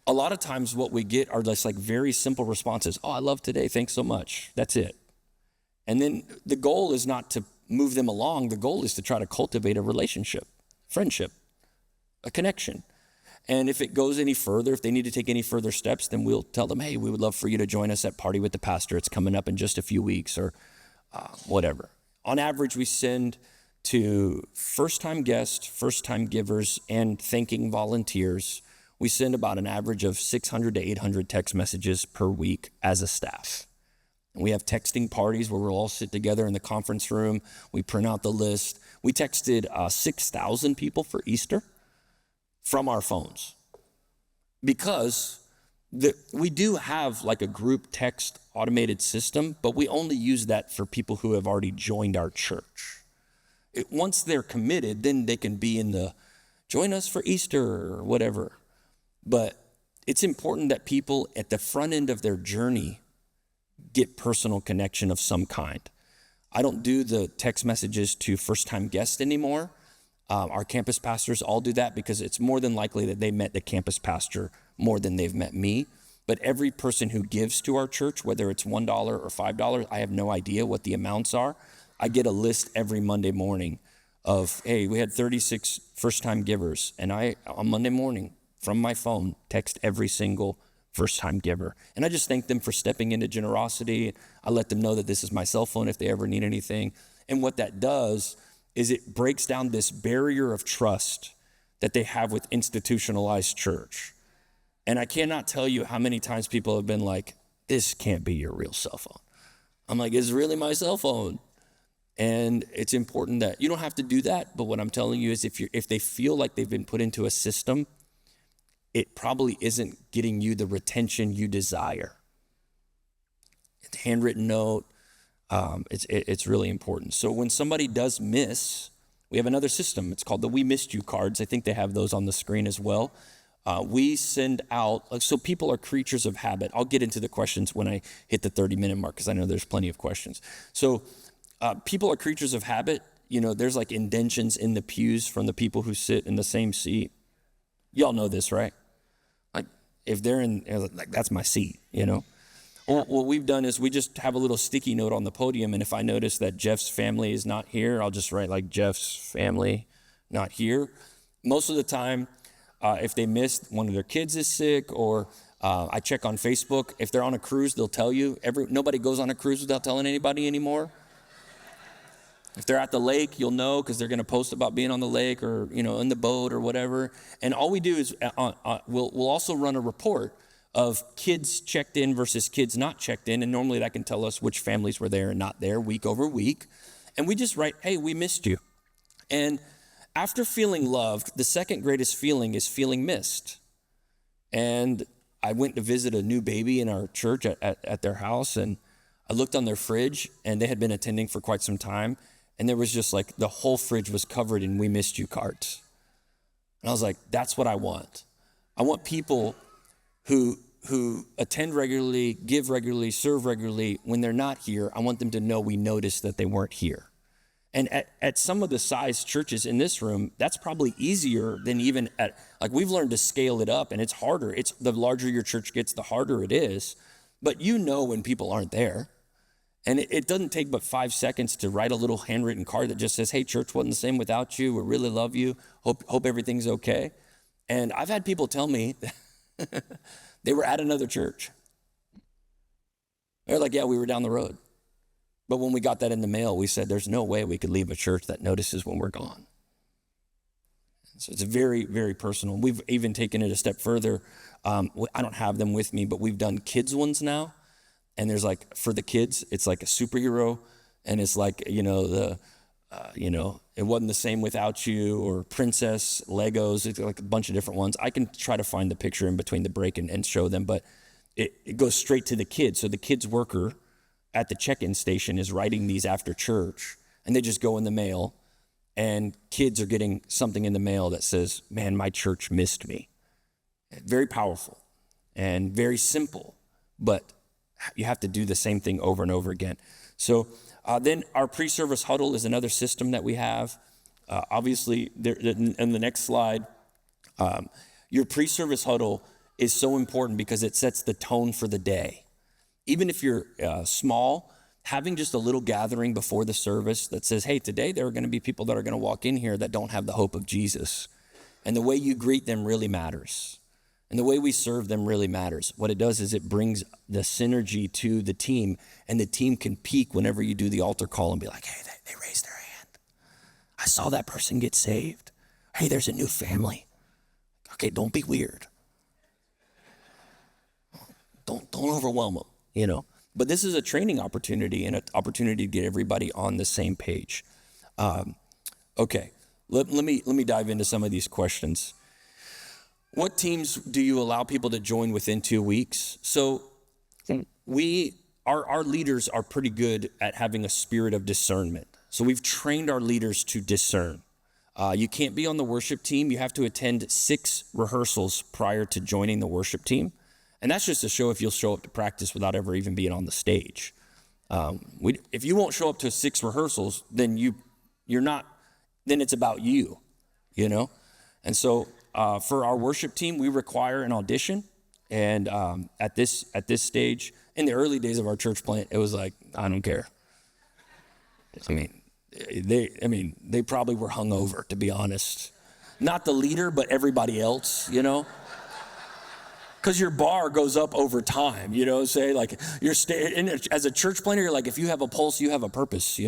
A lot of times what we get are just like very simple responses. "Oh, I love today. Thanks so much." That's it. And then the goal is not to move them along. The goal is to try to cultivate a relationship, friendship, a connection. And if it goes any further, if they need to take any further steps, then we'll tell them, "Hey, we would love for you to join us at Party with the Pastor. It's coming up in just a few weeks," or whatever. On average, we send to first-time guests, first-time givers, and thanking volunteers. We send about an average of 600 to 800 text messages per week as a staff. And we have texting parties where we'll all sit together in the conference room. We print out the list. We texted 6,000 people for Easter from our phones because we do have like a group text automated system, but we only use that for people who have already joined our church. Once they're committed, then they can be in the join us for Easter or whatever. But it's important that people at the front end of their journey get personal connection of some kind. I don't do the text messages to first-time guests anymore. Our campus pastors all do that because it's more than likely that they met the campus pastor more than they've met me. But every person who gives to our church, whether it's $1 or $5, I have no idea what the amounts are. I get a list every Monday morning of, hey, we had 36 first-time givers. And I, on Monday morning, from my phone, text every single first-time giver. And I just thank them for stepping into generosity. I let them know that this is my cell phone if they ever need anything. And what that does is it breaks down this barrier of trust that they have with institutionalized church. And I cannot tell you how many times people have been like, this can't be your real cell phone. I'm like, it's really my cell phone. And it's important that you don't have to do that. But what I'm telling you is if they feel like they've been put into a system, it probably isn't getting you the retention you desire. It's a handwritten note. It's really important. So when somebody does miss, we have another system. It's called the We Missed You cards. I think they have those on the screen as well. We send out, so people are creatures of habit. I'll get into the questions when I hit the 30-minute mark because I know there's plenty of questions. So people are creatures of habit. You know, there's like indentions in the pews from the people who sit in the same seat. Y'all know this, right? Like if they're in, like that's my seat, you know? Well, what we've done is we just have a little sticky note on the podium, and if I notice that Jeff's family is not here, I'll just write like Jeff's family not here. Most of the time, if they missed, one of their kids is sick, or I check on Facebook. If they're on a cruise, they'll tell you. Nobody goes on a cruise without telling anybody anymore. If they're at the lake, you'll know because they're going to post about being on the lake or, you know, in the boat or whatever. And all we do is we'll also run a report of kids checked in versus kids not checked in. And normally that can tell us which families were there and not there week over week. And we just write, hey, we missed you. And after feeling loved, the second greatest feeling is feeling missed. And I went to visit a new baby in our church at their house, and I looked on their fridge, and they had been attending for quite some time. And there was just like the whole fridge was covered in We Missed You cards. And I was like, that's what I want. I want people who attend regularly, give regularly, serve regularly. When they're not here, I want them to know we noticed that they weren't here. And at some of the size churches in this room, that's probably easier than even like we've learned to scale it up, and it's harder. It's the larger your church gets, the harder it is. But you know when people aren't there. And it doesn't take but 5 seconds to write a little handwritten card that just says, hey, church wasn't the same without you. We really love you. Hope everything's okay. And I've had people tell me they were at another church. They're like, yeah, we were down the road. But when we got that in the mail, we said, there's no way we could leave a church that notices when we're gone. So it's very, very personal. We've even taken it a step further. I don't have them with me, but we've done kids ones now. And there's like, for the kids, it's like a superhero. And it's like, you know, it wasn't the same without you, or princess, Legos. It's like a bunch of different ones. I can try to find the picture in between the break and show them, but it goes straight to the kids. So the kids worker at the check-in station is writing these after church, and they just go in the mail, and kids are getting something in the mail that says, man, my church missed me. Very powerful and very simple, but you have to do the same thing over and over again. So then our pre-service huddle is another system that we have. Obviously, in the next slide, your pre-service huddle is so important because it sets the tone for the day. Even if you're small, having just a little gathering before the service that says, hey, today there are going to be people that are going to walk in here that don't have the hope of Jesus. And the way you greet them really matters. And the way we serve them really matters. What it does is it brings the synergy to the team, and the team can peak whenever you do the altar call and be like, hey, they raised their hand. I saw that person get saved. Hey, there's a new family. Okay, don't be weird. Don't overwhelm them, you know. But this is a training opportunity and an opportunity to get everybody on the same page. Okay, let me dive into some of these questions. What teams do you allow people to join within 2 weeks? So our leaders are pretty good at having a spirit of discernment. So we've trained our leaders to discern. You can't be on the worship team. You have to attend 6 rehearsals prior to joining the worship team. And that's just to show if you'll show up to practice without ever even being on the stage. If you won't show up to 6 rehearsals, then you're not, then it's about you, you know? And so for our worship team, we require an audition. And at this stage, in the early days of our church plant, it was like, I don't care. They probably were hungover, to be honest. Not the leader, but everybody else, you know? Because your bar goes up over time, say like as a church planner, you're like, if you have a pulse, you have a purpose,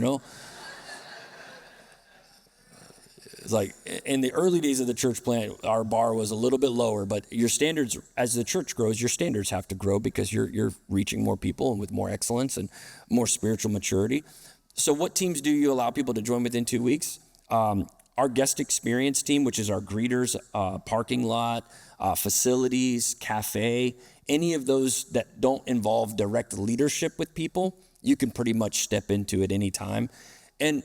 It's like in the early days of the church plant, our bar was a little bit lower, but your standards, as the church grows, your standards have to grow because you're reaching more people and with more excellence and more spiritual maturity. So what teams do you allow people to join within 2 weeks? Our guest experience team, which is our greeters, parking lot, facilities, cafe, any of those that don't involve direct leadership with people, you can pretty much step into at any time. And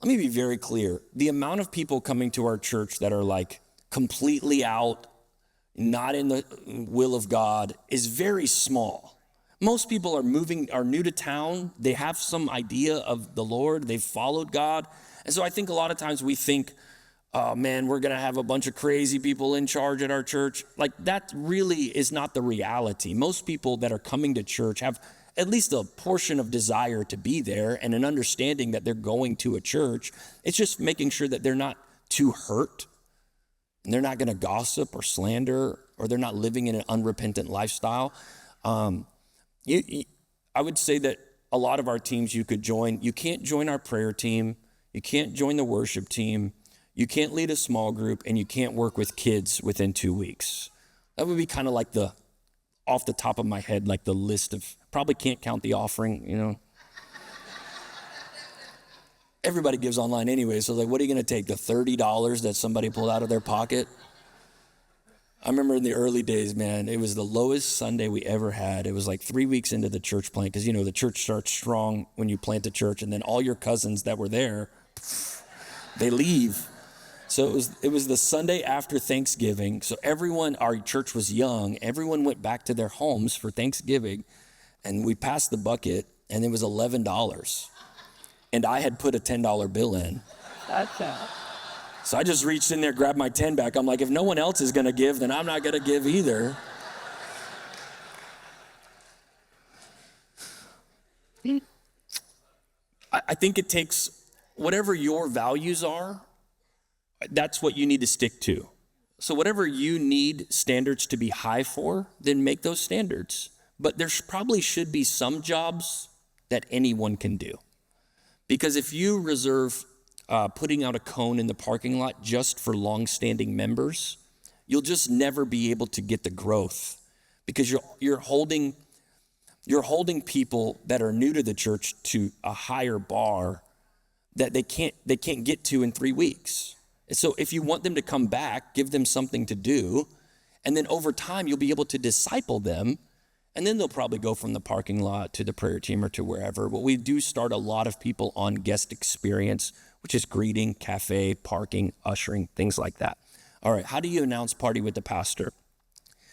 let me be very clear. The amount of people coming to our church that are like completely out, not in the will of God, is very small. Most people are new to town. They have some idea of the Lord. They've followed God. And so I think a lot of times we think, oh man, we're going to have a bunch of crazy people in charge at our church. Like that really is not the reality. Most people that are coming to church have at least a portion of desire to be there and an understanding that they're going to a church. It's just making sure that they're not too hurt and they're not going to gossip or slander, or they're not living in an unrepentant lifestyle. I would say that a lot of our teams you could join. You can't join our prayer team. You can't join the worship team. You can't lead a small group, and you can't work with kids within 2 weeks. That would be kind of like off the top of my head, like the list of, probably can't count the offering, Everybody gives online anyway, so like, what are you gonna take, the $30 that somebody pulled out of their pocket? I remember in the early days, man, it was the lowest Sunday we ever had. It was like 3 weeks into the church plant, because the church starts strong when you plant a church, and then all your cousins that were there, they leave. So it was the Sunday after Thanksgiving. So our church was young. Everyone went back to their homes for Thanksgiving, and we passed the bucket, and it was $11. And I had put a $10 bill in. That's it. So I just reached in there, grabbed my 10 back. I'm like, if no one else is going to give, then I'm not going to give either. I think it takes whatever your values are, that's what you need to stick to. So whatever you need standards to be high for, then make those standards. But there probably should be some jobs that anyone can do. Because if you reserve putting out a cone in the parking lot just for long-standing members, you'll just never be able to get the growth, because you're holding people that are new to the church to a higher bar that they can't get to in 3 weeks. So if you want them to come back, give them something to do, and then over time you'll be able to disciple them, and then they'll probably go from the parking lot to the prayer team or to wherever. But we do start a lot of people on guest experience, which is greeting, cafe, parking, ushering, things like that. All right, how do you announce Party with the Pastor?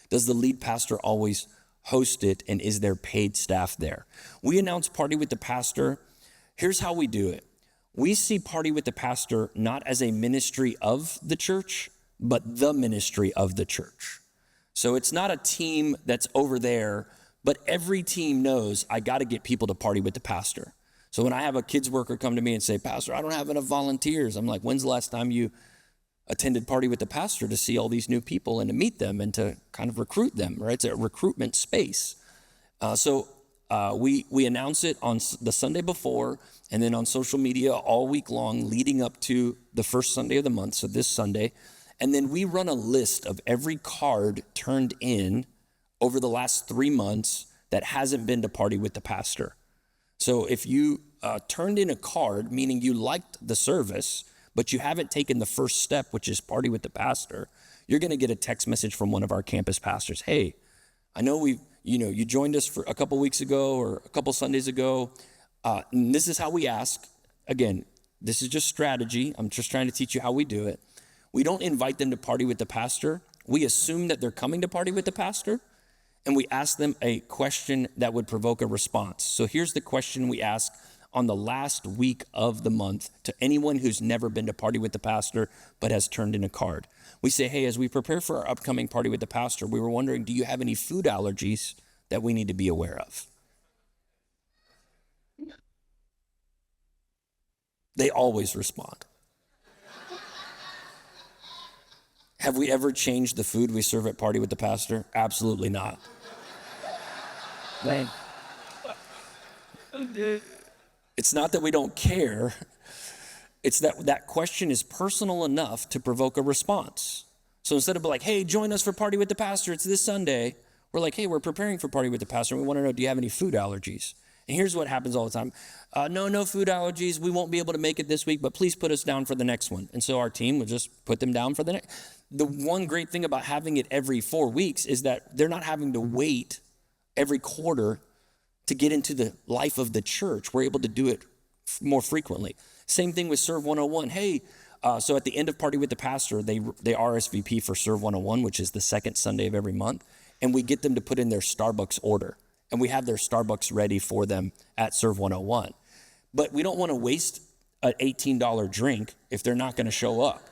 Does the lead pastor always host it, and is there paid staff there? We announce Party with the Pastor. Here's how we do it. We see Party with the Pastor not as a ministry of the church, but the ministry of the church. So it's not a team that's over there, but every team knows I got to get people to party with the pastor. So when I have a kids worker come to me and say, Pastor, I don't have enough volunteers, I'm like, when's the last time you attended Party with the Pastor to see all these new people and to meet them and to kind of recruit them, right? It's a recruitment space. So we announce it on the Sunday before, and then on social media all week long leading up to the first Sunday of the month, so this Sunday. And then we run a list of every card turned in over the last 3 months that hasn't been to Party with the Pastor. So if you turned in a card, meaning you liked the service, but you haven't taken the first step, which is Party with the Pastor, you're going to get a text message from one of our campus pastors. Hey, I know you joined us for a couple weeks ago or a couple Sundays ago. And this is how we ask. Again, this is just strategy. I'm just trying to teach you how we do it. We don't invite them to Party with the Pastor. We assume that they're coming to Party with the Pastor, and we ask them a question that would provoke a response. So here's the question we ask on the last week of the month to anyone who's never been to Party with the Pastor but has turned in a card. We say, hey, as we prepare for our upcoming Party with the Pastor, we were wondering, do you have any food allergies that we need to be aware of? They always respond. Have we ever changed the food we serve at Party with the Pastor? Absolutely not. Man. It's not that we don't care. It's that question is personal enough to provoke a response. So instead of like, hey, join us for Party with the Pastor, it's this Sunday, we're like, hey, we're preparing for Party with the Pastor, and we want to know, do you have any food allergies? And here's what happens all the time. No food allergies. We won't be able to make it this week, but please put us down for the next one. And so our team will just put them down for the next. The one great thing about having it every 4 weeks is that they're not having to wait every quarter to get into the life of the church. We're able to do it more frequently. Same thing with Serve 101. Hey, so at the end of Party with the Pastor, they RSVP for Serve 101, which is the second Sunday of every month, and we get them to put in their Starbucks order, and we have their Starbucks ready for them at Serve 101. But we don't want to waste an $18 drink if they're not going to show up.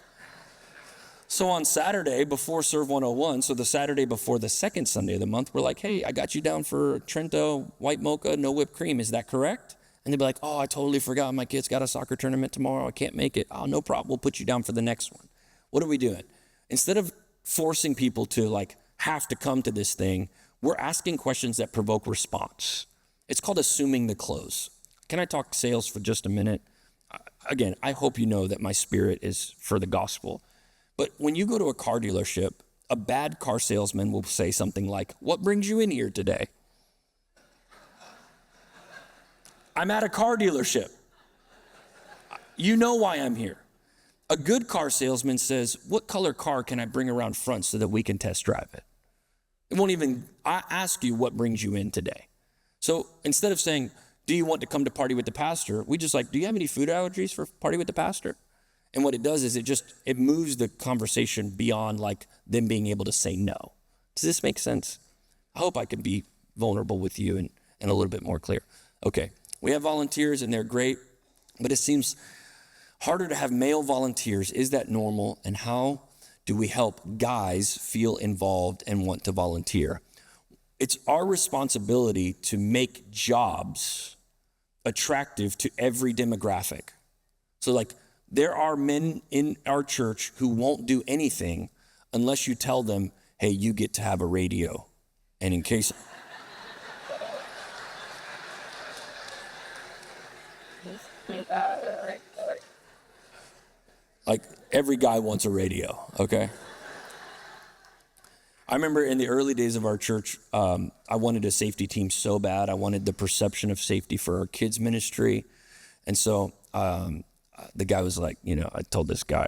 So on Saturday before Serve 101, so the Saturday before the second Sunday of the month, we're like, hey, I got you down for Trento white mocha, no whipped cream. Is that correct? And they'd be like, oh, I totally forgot. My kid's got a soccer tournament tomorrow. I can't make it. Oh, no problem. We'll put you down for the next one. What are we doing? Instead of forcing people to like have to come to this thing, we're asking questions that provoke response. It's called assuming the close. Can I talk sales for just a minute? Again, I hope you know that my spirit is for the gospel. But when you go to a car dealership, a bad car salesman will say something like, what brings you in here today? I'm at a car dealership. You know why I'm here. A good car salesman says, what color car can I bring around front so that we can test drive it? It won't even ask you what brings you in today. So instead of saying, do you want to come to Party with the Pastor? We just like, do you have any food allergies for Party with the Pastor? And what it does is it moves the conversation beyond like them being able to say no. Does this make sense? I hope I can be vulnerable with you and a little bit more clear. Okay, we have volunteers and they're great, but it seems harder to have male volunteers. Is that normal? And how do we help guys feel involved and want to volunteer? It's our responsibility to make jobs attractive to every demographic. So like, there are men in our church who won't do anything unless you tell them, hey, you get to have a radio. And in case... like every guy wants a radio, okay? I remember in the early days of our church, I wanted a safety team so bad. I wanted the perception of safety for our kids ministry. And so the guy was like, I told this guy,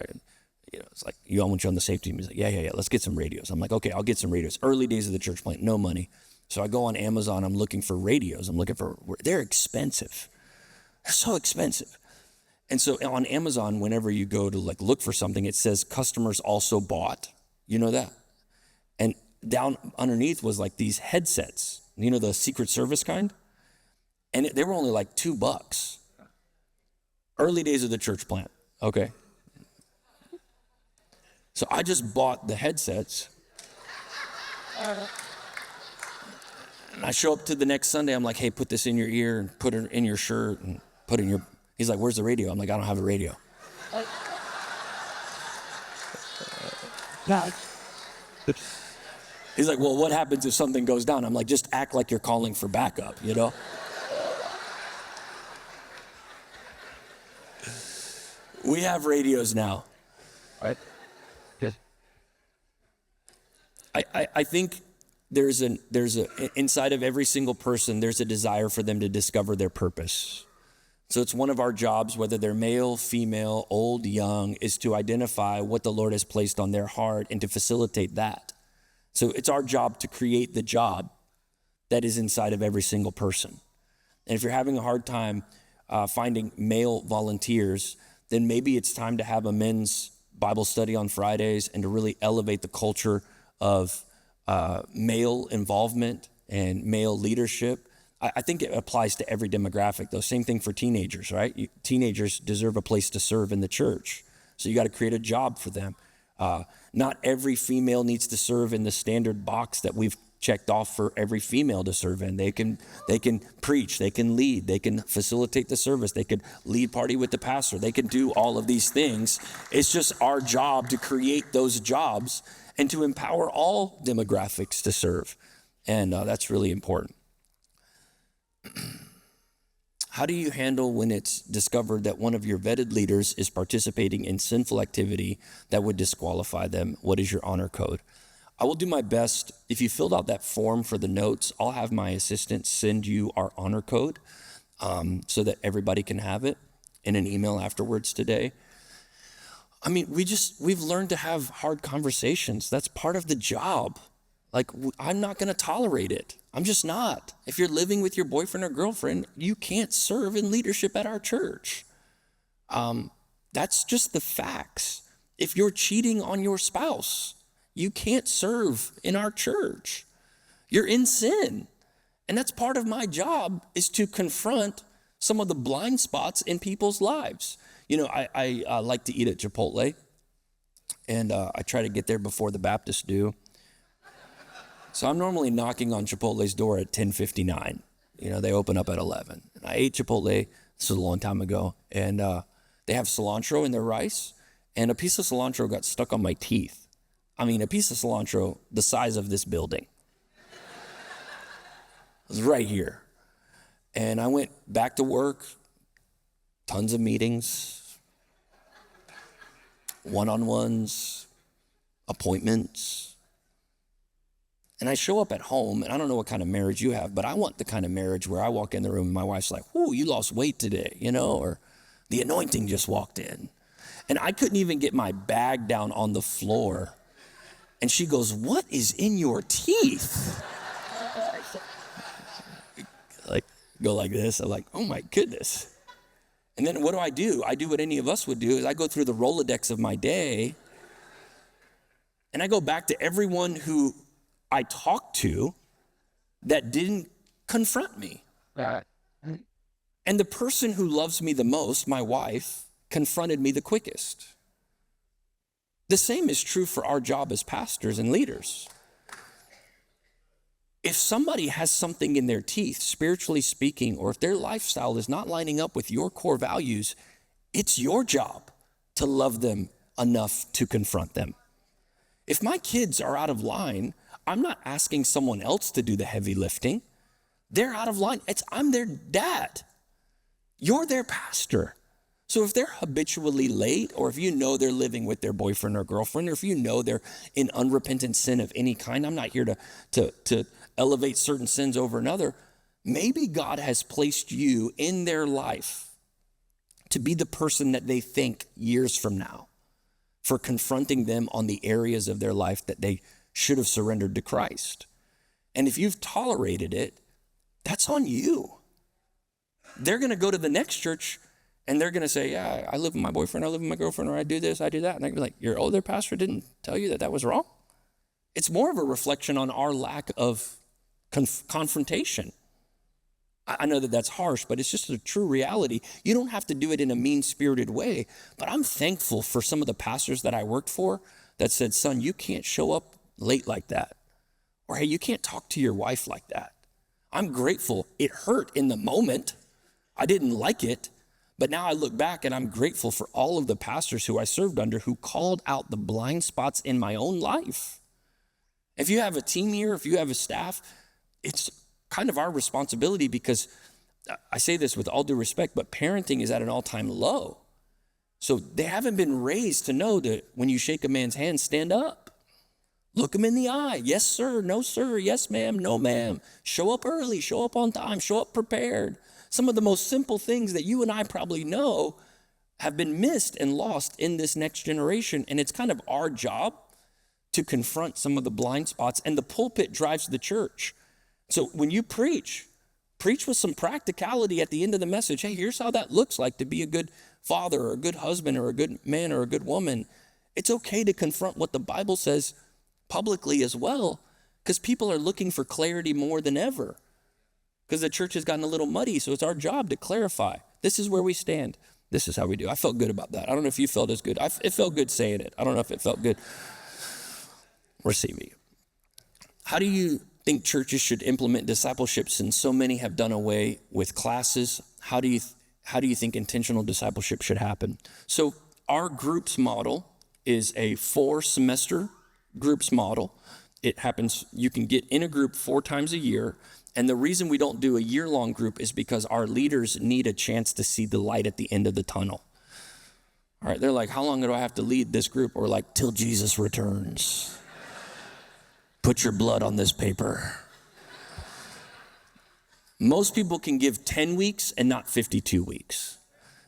it's like, I want you on the safety team. He's like, yeah, let's get some radios. I'm like, okay, I'll get some radios. Early days of the church plant, no money. So I go on Amazon, I'm looking for radios. They're expensive. They're so expensive. And so on Amazon, whenever you go to like look for something, it says customers also bought. You know that? And down underneath was like these headsets, the Secret Service kind. And they were only like $2. Early days of the church plant, okay? So I just bought the headsets. And I show up to the next Sunday, I'm like, hey, put this in your ear and put it in your shirt and put it in your... He's like, where's the radio? I'm like, I don't have a radio. He's like, well, what happens if something goes down? I'm like, just act like you're calling for backup, We have radios now. Right. Good. I think there's inside of every single person, there's a desire for them to discover their purpose. So it's one of our jobs, whether they're male, female, old, young, is to identify what the Lord has placed on their heart and to facilitate that. So it's our job to create the job that is inside of every single person. And if you're having a hard time finding male volunteers, then maybe it's time to have a men's Bible study on Fridays and to really elevate the culture of male involvement and male leadership. I think it applies to every demographic, though. Same thing for teenagers, right? Teenagers deserve a place to serve in the church. So you got to create a job for them. Not every female needs to serve in the standard box that we've checked off for every female to serve in. They can preach, they can lead, they can facilitate the service, they could lead party with the pastor, they can do all of these things. It's just our job to create those jobs and to empower all demographics to serve. And that's really important. How do you handle when it's discovered that one of your vetted leaders is participating in sinful activity that would disqualify them? What is your honor code? I will do my best. If you filled out that form for the notes, I'll have my assistant send you our honor code so that everybody can have it in an email afterwards today. I mean, we've learned to have hard conversations. That's part of the job. Like, I'm not going to tolerate it. I'm just not. If you're living with your boyfriend or girlfriend, you can't serve in leadership at our church. That's just the facts. If you're cheating on your spouse, you can't serve in our church. You're in sin. And that's part of my job, is to confront some of the blind spots in people's lives. You know, I like to eat at Chipotle, and I try to get there before the Baptists do. So I'm normally knocking on Chipotle's door at 10:59. You know, they open up at 11. And I ate Chipotle, this was a long time ago, and they have cilantro in their rice, and a piece of cilantro got stuck on my teeth. I mean, a piece of cilantro the size of this building. It was right here. And I went back to work, tons of meetings, one-on-ones, appointments. And I show up at home, and I don't know what kind of marriage you have, but I want the kind of marriage where I walk in the room and my wife's like, "Ooh, you lost weight today," you know, or the anointing just walked in. And I couldn't even get my bag down on the floor. And she goes, "What is in your teeth?" Like, go like this. I'm like, "Oh my goodness." And then what do? I do what any of us would do, is I go through the Rolodex of my day, and I go back to everyone who I talked to that didn't confront me. And the person who loves me the most, my wife, confronted me the quickest. The same is true for our job as pastors and leaders. If somebody has something in their teeth, spiritually speaking, or if their lifestyle is not lining up with your core values, it's your job to love them enough to confront them. If my kids are out of line, I'm not asking someone else to do the heavy lifting. They're out of line. I'm their dad. You're their pastor. So if they're habitually late, or if you know they're living with their boyfriend or girlfriend, or if you know they're in unrepentant sin of any kind, I'm not here to elevate certain sins over another. Maybe God has placed you in their life to be the person that they think years from now, for confronting them on the areas of their life that they should have surrendered to Christ. And if you've tolerated it, that's on you. They're going to go to the next church and they're going to say, "Yeah, I live with my boyfriend, I live with my girlfriend, or I do this, I do that." And they're going to be like, "Your older pastor didn't tell you that that was wrong?" It's more of a reflection on our lack of confrontation. I know that that's harsh, but it's just a true reality. You don't have to do it in a mean-spirited way. But I'm thankful for some of the pastors that I worked for that said, "Son, you can't show up late like that." Or, "Hey, you can't talk to your wife like that." I'm grateful. It hurt in the moment. I didn't like it. But now I look back and I'm grateful for all of the pastors who I served under who called out the blind spots in my own life. If you have a team here, if you have a staff, it's kind of our responsibility, because I say this with all due respect, but parenting is at an all-time low. So they haven't been raised to know that when you shake a man's hand, stand up. Look him in the eye. "Yes, sir. No, sir. Yes, ma'am. No, ma'am." Show up early. Show up on time. Show up prepared. Some of the most simple things that you and I probably know have been missed and lost in this next generation. And it's kind of our job to confront some of the blind spots. And the pulpit drives the church. So when you preach with some practicality at the end of the message. Hey, here's how that looks like to be a good father or a good husband or a good man or a good woman. It's okay to confront what the Bible says publicly as well, because people are looking for clarity more than ever, because the church has gotten a little muddy. So it's our job to clarify. This is where we stand. This is how we do. I felt good about that. I don't know if you felt as good. It felt good saying it. I don't know if it felt good receiving it. How do you think churches should implement discipleship since so many have done away with classes? How do you think intentional discipleship should happen? So our groups model is a 4-semester groups model. It happens, you can get in a group 4 times a year. And the reason we don't do a year-long group is because our leaders need a chance to see the light at the end of the tunnel. All right, they're like, how long do I have to lead this group? Or like, till Jesus returns. Put your blood on this paper. Most people can give 10 weeks and not 52 weeks.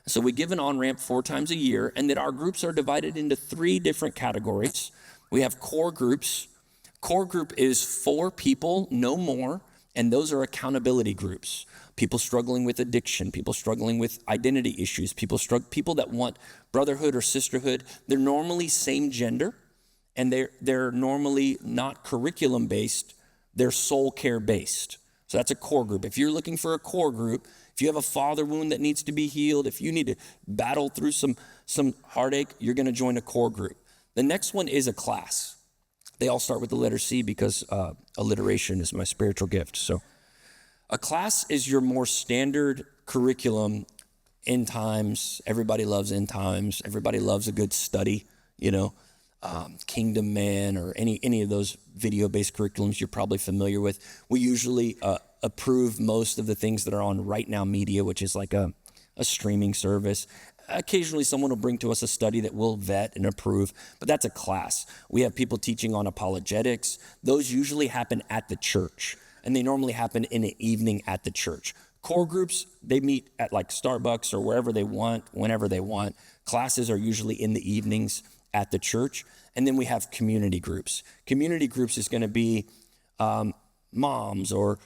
So we give an on-ramp 4 times a year, and then our groups are divided into 3 different categories. We have core groups. Core group is 4 people, no more, and those are accountability groups. People struggling with addiction, people struggling with identity issues, people that want brotherhood or sisterhood. They're normally same gender, and they're normally not curriculum based, they're soul care based. So that's a core group. If you're looking for a core group, if you have a father wound that needs to be healed, if you need to battle through some heartache, you're gonna join a core group. The next one is a class. They all start with the letter C because alliteration is my spiritual gift. So a class is your more standard curriculum. End times, everybody loves end times. Everybody loves a good study, Kingdom Man or any of those video-based curriculums you're probably familiar with. We usually approve most of the things that are on Right Now Media, which is like a streaming service. Occasionally someone will bring to us a study that we'll vet and approve, but that's a class. We have people teaching on apologetics. Those usually happen at the church, and they normally happen in the evening at the church. Core groups, they meet at like Starbucks or wherever they want, whenever they want. Classes are usually in the evenings at the church. And then we have community groups. Community groups is gonna be moms or,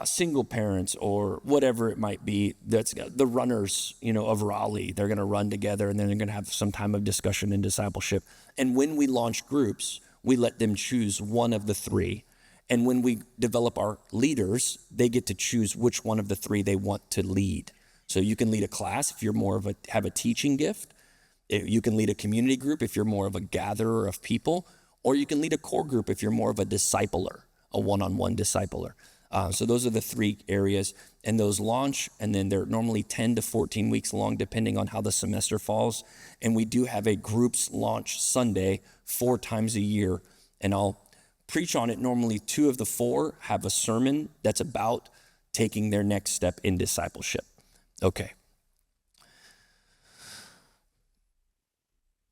single parents or whatever it might be. That's the runners, of Raleigh. They're gonna run together and then they're gonna have some time of discussion and discipleship. And when we launch groups, we let them choose one of the 3. And when we develop our leaders, they get to choose which one of the 3 they want to lead. So you can lead a class if you're have a teaching gift. You can lead a community group if you're more of a gatherer of people, or you can lead a core group if you're more of a discipler, a one-on-one discipler. So those are the 3 areas, and those launch, and then they're normally 10 to 14 weeks long, depending on how the semester falls. And we do have a groups launch Sunday 4 times a year, and I'll preach on it. Normally 2 of the 4 have a sermon that's about taking their next step in discipleship. Okay.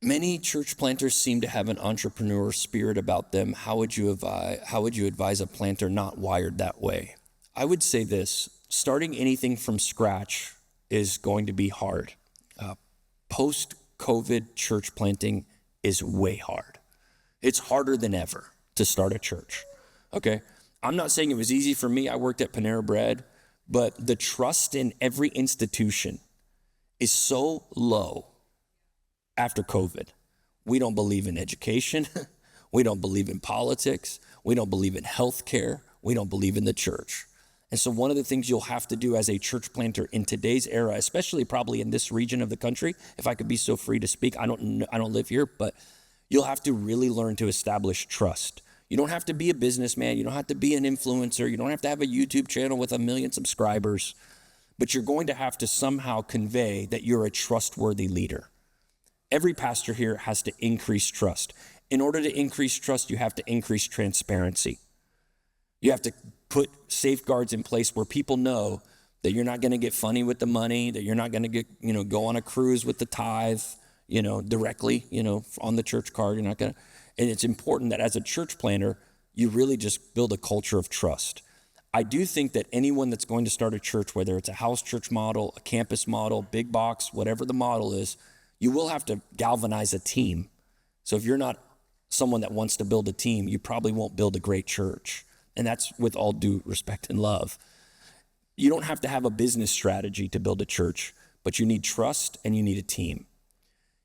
Many church planters seem to have an entrepreneur spirit about them. How would you advise a planter not wired that way? I would say this: starting anything from scratch is going to be hard. Post-COVID church planting is way hard. It's harder than ever to start a church. Okay, I'm not saying it was easy for me. I worked at Panera Bread, but the trust in every institution is so low. After COVID, we don't believe in education. We don't believe in politics. We don't believe in healthcare. We don't believe in the church. And so one of the things you'll have to do as a church planter in today's era, especially probably in this region of the country, if I could be so free to speak, I don't live here, but you'll have to really learn to establish trust. You don't have to be a businessman. You don't have to be an influencer. You don't have to have a YouTube channel with 1 million subscribers, but you're going to have to somehow convey that you're a trustworthy leader. Every pastor here has to increase trust. In order to increase trust, you have to increase transparency. You have to put safeguards in place where people know that you're not going to get funny with the money, that you're not going to get, go on a cruise with the tithe, directly, on the church card. You're not going to. And it's important that as a church planter, you really just build a culture of trust. I do think that anyone that's going to start a church, whether it's a house church model, a campus model, big box, whatever the model is, you will have to galvanize a team. So if you're not someone that wants to build a team, you probably won't build a great church. And that's with all due respect and love. You don't have to have a business strategy to build a church, but you need trust and you need a team.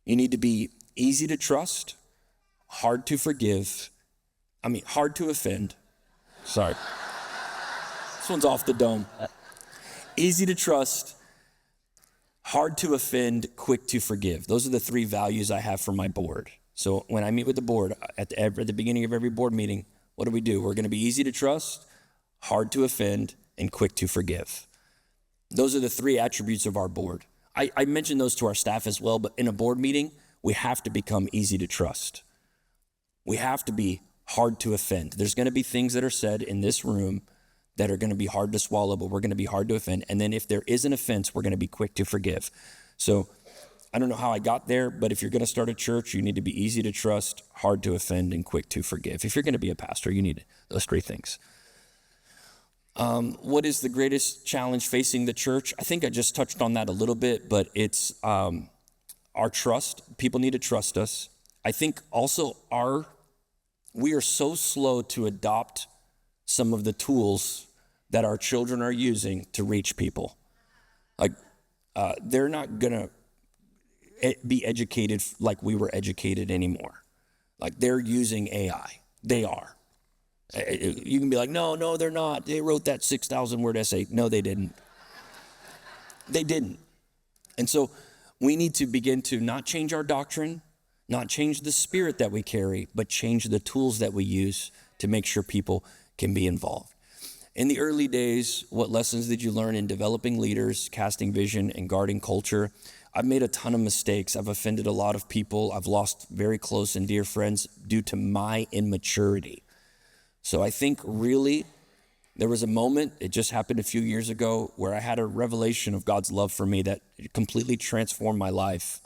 You need to be easy to trust, hard to hard to offend. Sorry. This one's off the dome. Easy to trust, hard to offend, quick to forgive. Those are the 3 values I have for my board. So when I meet with the board at the beginning of every board meeting, What do? We're going to be easy to trust, hard to offend, and quick to forgive. Those are the 3 attributes of our board. I mentioned those to our staff as well, but in a board meeting, we have to become easy to trust. We have to be hard to offend. There's going to be things that are said in this room that are going to be hard to swallow, but we're going to be hard to offend. And then if there is an offense, we're going to be quick to forgive. So I don't know how I got there, but if you're going to start a church, you need to be easy to trust, hard to offend, and quick to forgive. If you're going to be a pastor, you need those 3 things. What is the greatest challenge facing the church? I think I just touched on that a little bit, but it's our trust. People need to trust us. I think also we are so slow to adopt some of the tools that our children are using to reach people. Like they're not gonna be educated like we were educated anymore. Like they're using AI. They are. You can be like, no, they're not. They wrote that 6,000 word essay. No, they didn't. They didn't. And so we need to begin to not change our doctrine, not change the spirit that we carry, but change the tools that we use to make sure people can be involved. In the early days, what lessons did you learn in developing leaders, casting vision, and guarding culture? I've made a ton of mistakes. I've offended a lot of people. I've lost very close and dear friends due to my immaturity. So I think really there was a moment, it just happened a few years ago, where I had a revelation of God's love for me that completely transformed my life.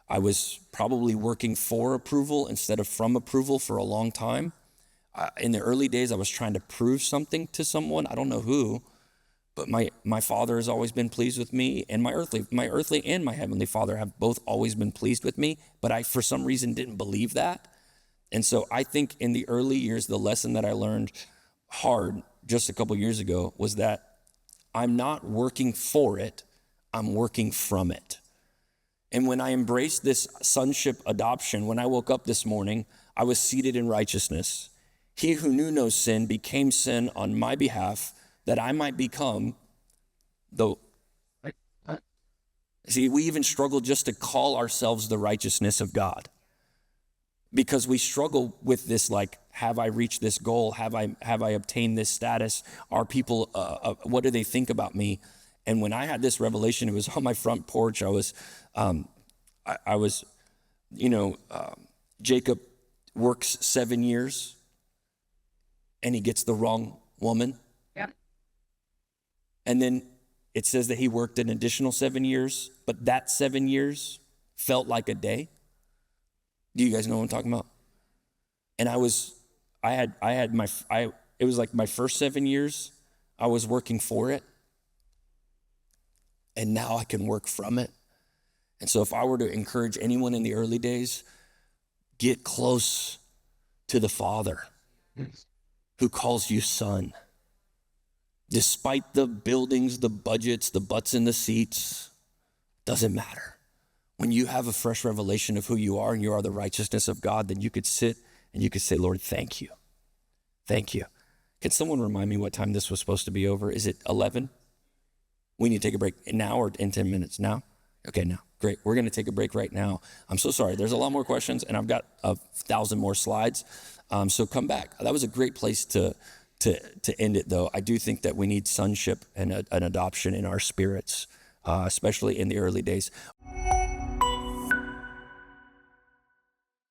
I was probably working for approval instead of from approval for a long time. In the early days, I was trying to prove something to someone. I don't know who, but my Father has always been pleased with me, and my earthly and my heavenly Father have both always been pleased with me, but I, for some reason, didn't believe that. And so I think in the early years, the lesson that I learned hard just a couple years ago was that I'm not working for it, I'm working from it. And when I embraced this sonship adoption, when I woke up this morning, I was seated in righteousness. He who knew no sin became sin on my behalf, that I might become the... See, we even struggle just to call ourselves the righteousness of God, because we struggle with this, like, have I reached this goal? Have I obtained this status? Are people, what do they think about me? And when I had this revelation, it was on my front porch. Jacob works 7 years and he gets the wrong woman. Yeah. And then it says that he worked an additional 7 years, but that 7 years felt like a day. Do you guys know what I'm talking about? And it was like my first 7 years, I was working for it. And now I can work from it. And so if I were to encourage anyone in the early days, get close to the Father who calls you son. Despite the buildings, the budgets, the butts in the seats, doesn't matter. When you have a fresh revelation of who you are and you are the righteousness of God, then you could sit and you could say, Lord, thank you. Thank you. Can someone remind me what time this was supposed to be over? Is it 11? We need to take a break now or in 10 minutes? Now? Okay, now. Great. We're going to take a break right now. I'm so sorry. There's a lot more questions and I've got 1,000 more slides. So come back. That was a great place to end it, though. I do think that we need sonship and an adoption in our spirits, especially in the early days.